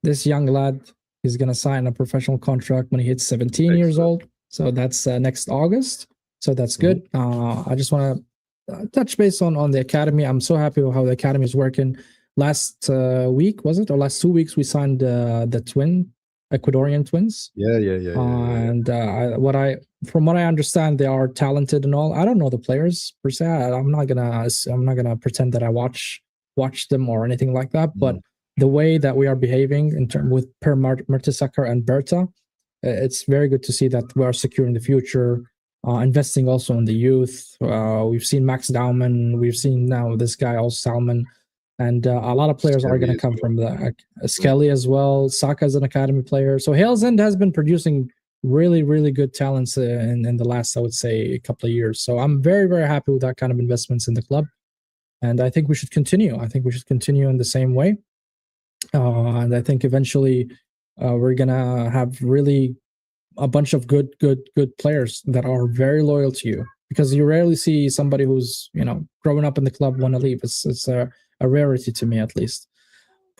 Speaker 1: this young lad is going to sign a professional contract when he hits 17 years old. So that's next August. So that's good. I just want to touch base on the academy. I'm so happy with how the academy is working. Last week, was it? Or last 2 weeks, we signed the Ecuadorian twins.
Speaker 2: Yeah.
Speaker 1: And from what I understand, they are talented and all. I don't know the players per se. I'm not gonna pretend that I watch them or anything like that. But the way that we are behaving in terms with Per Mertesacker and Berta, it's very good to see that we are secure in the future. Investing also in the youth. We've seen Max Dauman. We've seen now this guy also Salman. And a lot of players are going to come from the Skelly as well. Saka is an academy player. So Hales End has been producing really, really good talents in the last, I would say, a couple of years. So I'm very, very happy with that kind of investments in the club. And I think we should continue. I think we should continue in the same way. And I think eventually we're going to have really a bunch of good players that are very loyal to you, because you rarely see somebody who's, growing up in the club want to leave. It's a rarity to me, at least.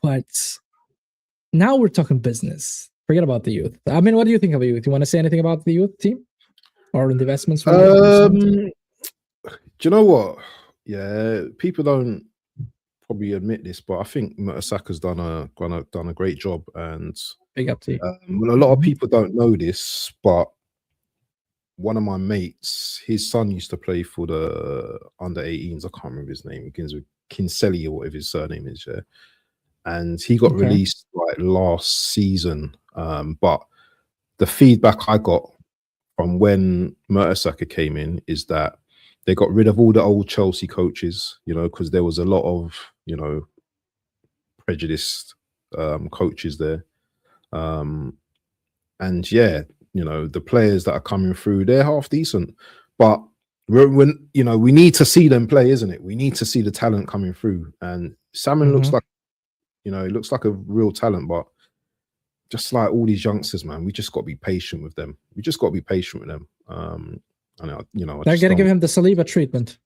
Speaker 1: But now we're talking business. Forget about the youth. I mean, what do you think of the youth? You want to say anything about the youth team or the investments?
Speaker 2: Do you know what? Yeah, people don't probably admit this, but I think Mertesacker's done a great job, and
Speaker 1: big up to you.
Speaker 2: A lot of people don't know this, but one of my mates, his son used to play for the under 18s. I can't remember his name. It begins with Kinsella or whatever his surname is, yeah. And he got released like last season. But the feedback I got from when Mertesacker came in is that they got rid of all the old Chelsea coaches, because there was a lot of, prejudiced coaches there. And yeah, the players that are coming through, they're half decent. But when we need to see them play, isn't it? We need to see the talent coming through. And Salmon looks like, he looks like a real talent, but just like all these youngsters, man, we just got to be patient with them. They're going
Speaker 1: to give him the Saliba treatment,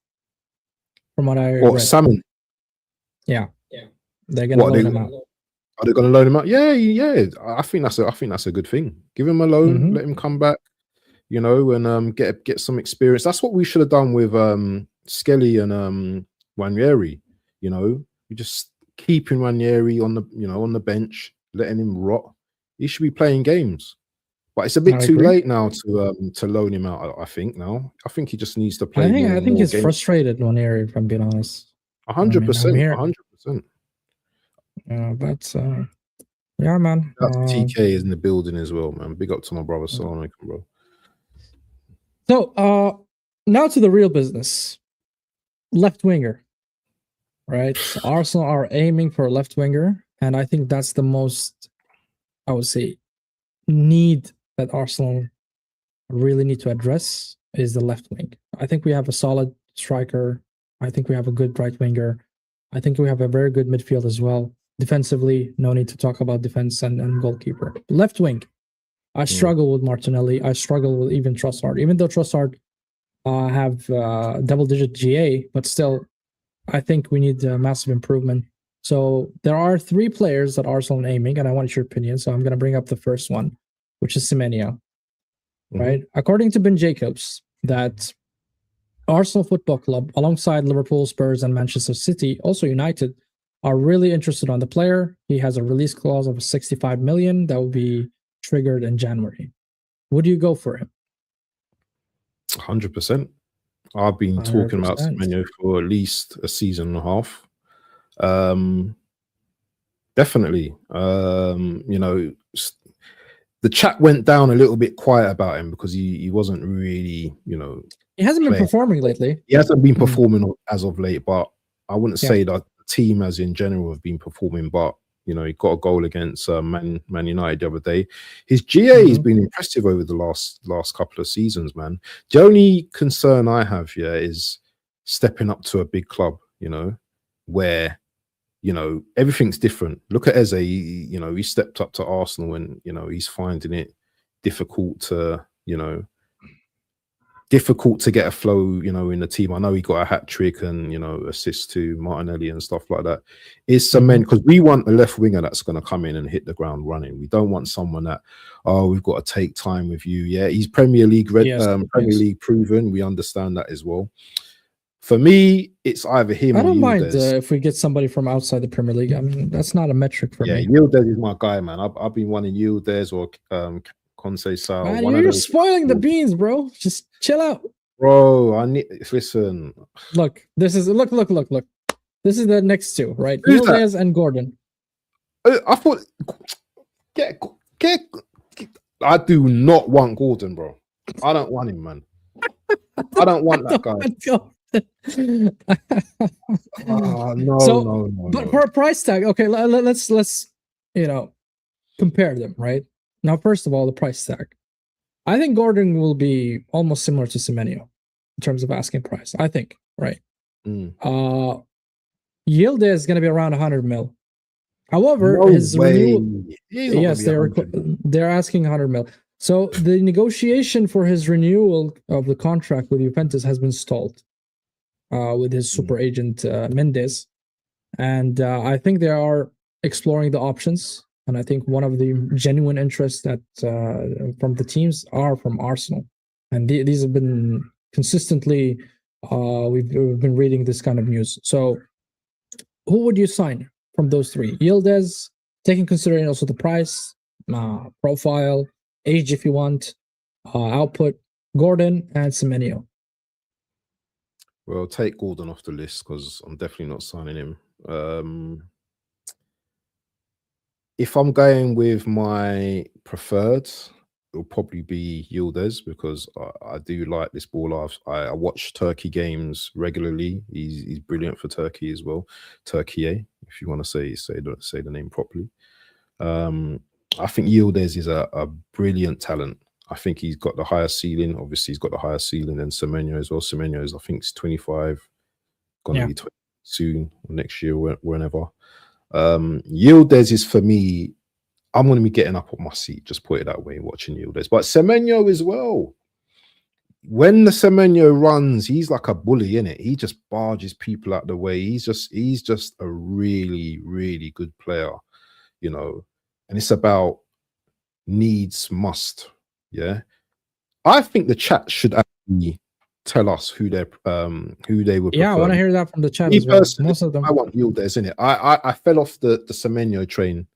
Speaker 1: from what I read.
Speaker 2: Salmon?
Speaker 1: Yeah. They're going to loan him out.
Speaker 2: Are they going to loan him out? Yeah. I think that's a good thing. Give him a loan, let him come back, and get some experience. That's what we should have done with Skelly and Ranieri. You just keeping Ranieri on the bench, letting him rot. He should be playing games. But it's a bit too late now to loan him out. I think he just needs to play.
Speaker 1: I think he's frustrated, Ranieri, if I'm being honest.
Speaker 2: 100%. 100%.
Speaker 1: But yeah, man.
Speaker 2: TK is in the building as well, man. Big up to my brother, Assalamu alaikum, bro.
Speaker 1: So now to the real business. Left winger, right? So Arsenal are aiming for a left winger, and I think that's the most, I would say, need that Arsenal really need to address is the left wing. I think we have a solid striker. I think we have a good right winger. I think we have a very good midfield as well. Defensively, no need to talk about defense and goalkeeper. Left wing, I struggle with Martinelli. I struggle with even Trossard. Even though Trossard have double-digit GA, but still, I think we need a massive improvement. So there are 3 players that Arsenal are aiming, and I want your opinion. So I'm going to bring up the first one, which is Semenyo. Right? According to Ben Jacobs, that Arsenal Football Club, alongside Liverpool, Spurs, and Manchester City, also United, are really interested on the player. He has a release clause of 65 million that will be triggered in January. Would you go for him?
Speaker 2: 100%. I've been talking about Semenyo for at least a season and a half. Definitely. You know, the chat went down a little bit quiet about him because he wasn't really, you know,
Speaker 1: he hasn't been performing lately.
Speaker 2: He hasn't been performing as of late, but I wouldn't say that the team as in general have been performing, but you know, he got a goal against Man United the other day. His GA has been impressive over the last couple of seasons, man. The only concern I have here is stepping up to a big club, you know, where, you know, everything's different. Look at Eze, you know, he stepped up to Arsenal and, you know, he's finding it difficult to, you know, get a flow, you know, in the team. I know he got a hat trick and, you know, assist to Martinelli and stuff like that. Is cement, because we want a left winger that's going to come in and hit the ground running. We don't want someone that, oh, we've got to take time with you. Yeah, he's Premier League League proven. We understand that as well. For me, it's either him.
Speaker 1: I don't mind if we get somebody from outside the Premier League. I mean, that's not a metric for me.
Speaker 2: Yeah, Yildiz is my guy, man. I've been wanting Yildiz or Conceição.
Speaker 1: Man, you're spoiling the beans, bro. Just chill out,
Speaker 2: bro. I need listen.
Speaker 1: Look, this is look. This is the next 2, right? Yildiz and Gordon.
Speaker 2: I thought get. I do not want Gordon, bro. I don't want him, man. I don't want that guy. No.
Speaker 1: But for a price tag, okay, let's you know, compare them, right? Now, first of all, the price tag. I think Gordon will be almost similar to Semenyo in terms of asking price. I think, right? Yildiz is going to be around 100 mil. However, his renewal, yes, they're asking 100 mil. So the negotiation for his renewal of the contract with Juventus has been stalled with his super agent Mendes, and I think they are exploring the options. And I think one of the genuine interests that from the teams are from Arsenal, and these have been consistently. We've been reading this kind of news. So, who would you sign from those 3? Yildiz, taking consideration also the price, profile, age if you want, output. Gordon and Semenyo.
Speaker 2: Well, take Gordon off the list because I'm definitely not signing him. If I'm going with my preferred, it'll probably be Yildiz because I do like this baller. I watch Turkey games regularly. He's brilliant for Turkey as well. Turkey, if you want to say the name properly. I think Yildiz is a brilliant talent. I think he's got the highest ceiling. Obviously, he's got the highest ceiling than Semenyo as well. Semenyo is, I think, 25, gonna be 20 soon, next year, whenever. Yildiz is, for me, I'm going to be getting up on my seat, just put it that way, watching Yildiz. But Semenyo as well. When the Semenyo runs, he's like a bully, innit? He just barges people out the way. He's just a really, really good player, you know. And it's about needs, must. Yeah. I think the chat should actually tell us who they would.
Speaker 1: Yeah, I want to hear that from the chat as well. Most of them.
Speaker 2: I want Yildiz, innit? I fell off the Semenyo train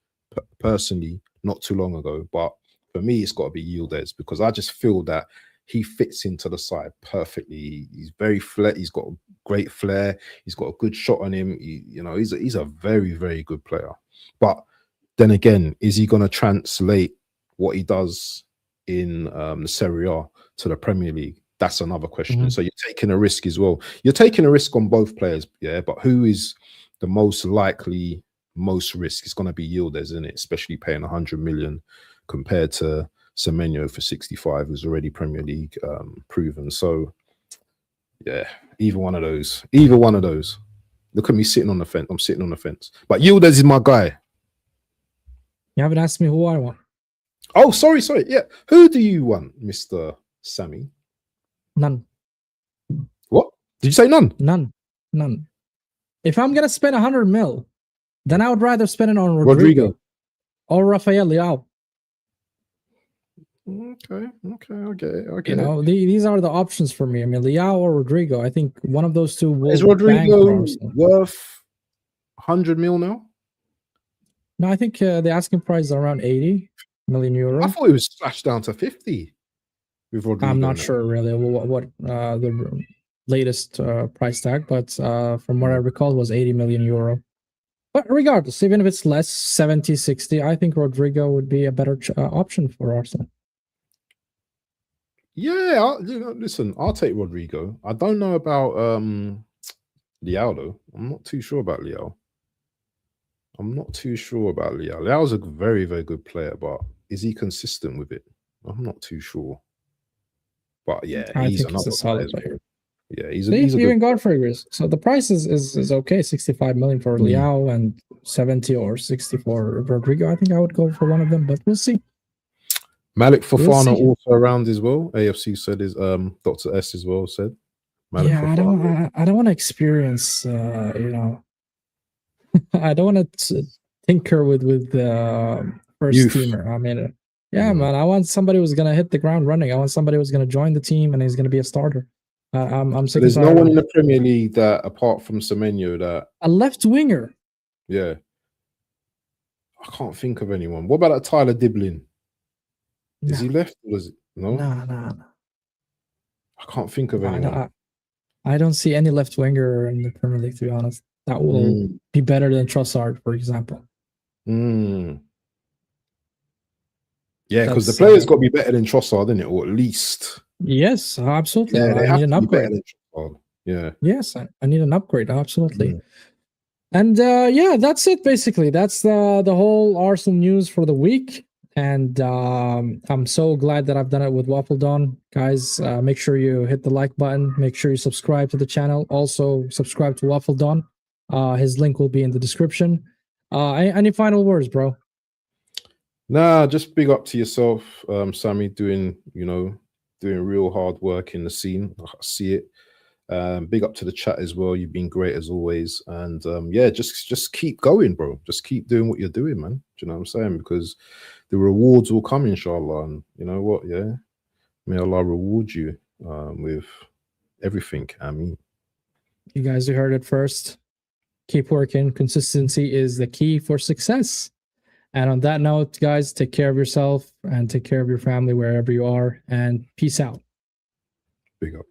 Speaker 2: personally not too long ago, but for me it's got to be Yildiz because I just feel that he fits into the side perfectly. He's very flat. He's got a great flair. He's got a good shot on him. He's a very, very good player. But then again, is he going to translate what he does in the Serie A to the Premier League? That's another question. So you're taking a risk as well. You're taking a risk on both players, yeah. But who is the most likely, most risk? It's going to be Yildiz, isn't it? Especially paying 100 million compared to Semenyo for 65, who's already Premier League proven. So Yeah, either one of those. Either one of those. Look at me sitting on the fence. I'm sitting on the fence. But Yildiz is my guy.
Speaker 1: You haven't asked me who I want.
Speaker 2: Oh, sorry. Yeah. Who do you want, Mr. Sammy?
Speaker 1: None.
Speaker 2: What? Did you say none?
Speaker 1: None. If I'm gonna spend 100 mil, then I would rather spend it on Rodrigo. Or Rafael Leao.
Speaker 2: Okay. Okay.
Speaker 1: You know, these are the options for me. I mean, Leao or Rodrigo. I think one of those two will.
Speaker 2: Is Rodrigo worth 100 mil now?
Speaker 1: No, I think the asking price is around 80 million euro.
Speaker 2: I thought it was slashed down to 50 with Rodrigo.
Speaker 1: I'm not sure really what the latest price tag, but from what I recall, it was 80 million euro. But regardless, even if it's less, 70, 60, I think Rodrigo would be a better option for Arsenal.
Speaker 2: Yeah, listen, I'll take Rodrigo. I don't know about Leao though. I'm not too sure about Leao. Leao's a very, very good player, but is he consistent with it? I'm not too sure. But yeah,
Speaker 1: he's a solid player.
Speaker 2: Yeah, he's
Speaker 1: even Godfrey. So the price is okay, 65 million for Leao and 70 or 60 for Rodrigo. I think I would go for one of them, but we'll see.
Speaker 2: Malik Fofana also around as well. AFC said is Dr. S as well said.
Speaker 1: Malik Fofana. I don't want to experience I don't want to tinker with first teamer. I mean, man, I want somebody who's gonna hit the ground running. I want somebody who's gonna join the team and he's gonna be a starter. I'm sick.
Speaker 2: There's no one in the Premier League that, apart from Semenyo, that
Speaker 1: a left winger.
Speaker 2: Yeah, I can't think of anyone. What about that Tyler Diblin? Is he left? Or is it no?
Speaker 1: No.
Speaker 2: I can't think of anyone.
Speaker 1: I don't see any left winger in the Premier League, to be honest. That will be better than Trossard, for example.
Speaker 2: Yeah, because the player's got to be better than Trossard, isn't it? Or at least.
Speaker 1: Yes, absolutely.
Speaker 2: Yeah,
Speaker 1: I need an upgrade.
Speaker 2: Yeah.
Speaker 1: Yes, I need an upgrade. Absolutely. And that's it. Basically, that's the whole Arsenal news for the week. And I'm so glad that I've done it with Waffle Don. Guys, make sure you hit the like button. Make sure you subscribe to the channel. Also, subscribe to Waffle Don. His link will be in the description. Any final words, bro?
Speaker 2: Nah, just big up to yourself, Sammy, doing real hard work in the scene. I see it. Big up to the chat as well. You've been great as always. And just keep going, bro. Just keep doing what you're doing, man. Do you know what I'm saying? Because the rewards will come, inshallah. And you know what? Yeah. May Allah reward you with everything. I mean,
Speaker 1: you guys heard it first. Keep working. Consistency is the key for success. And on that note, guys, take care of yourself and take care of your family wherever you are. And peace out.
Speaker 2: Big up.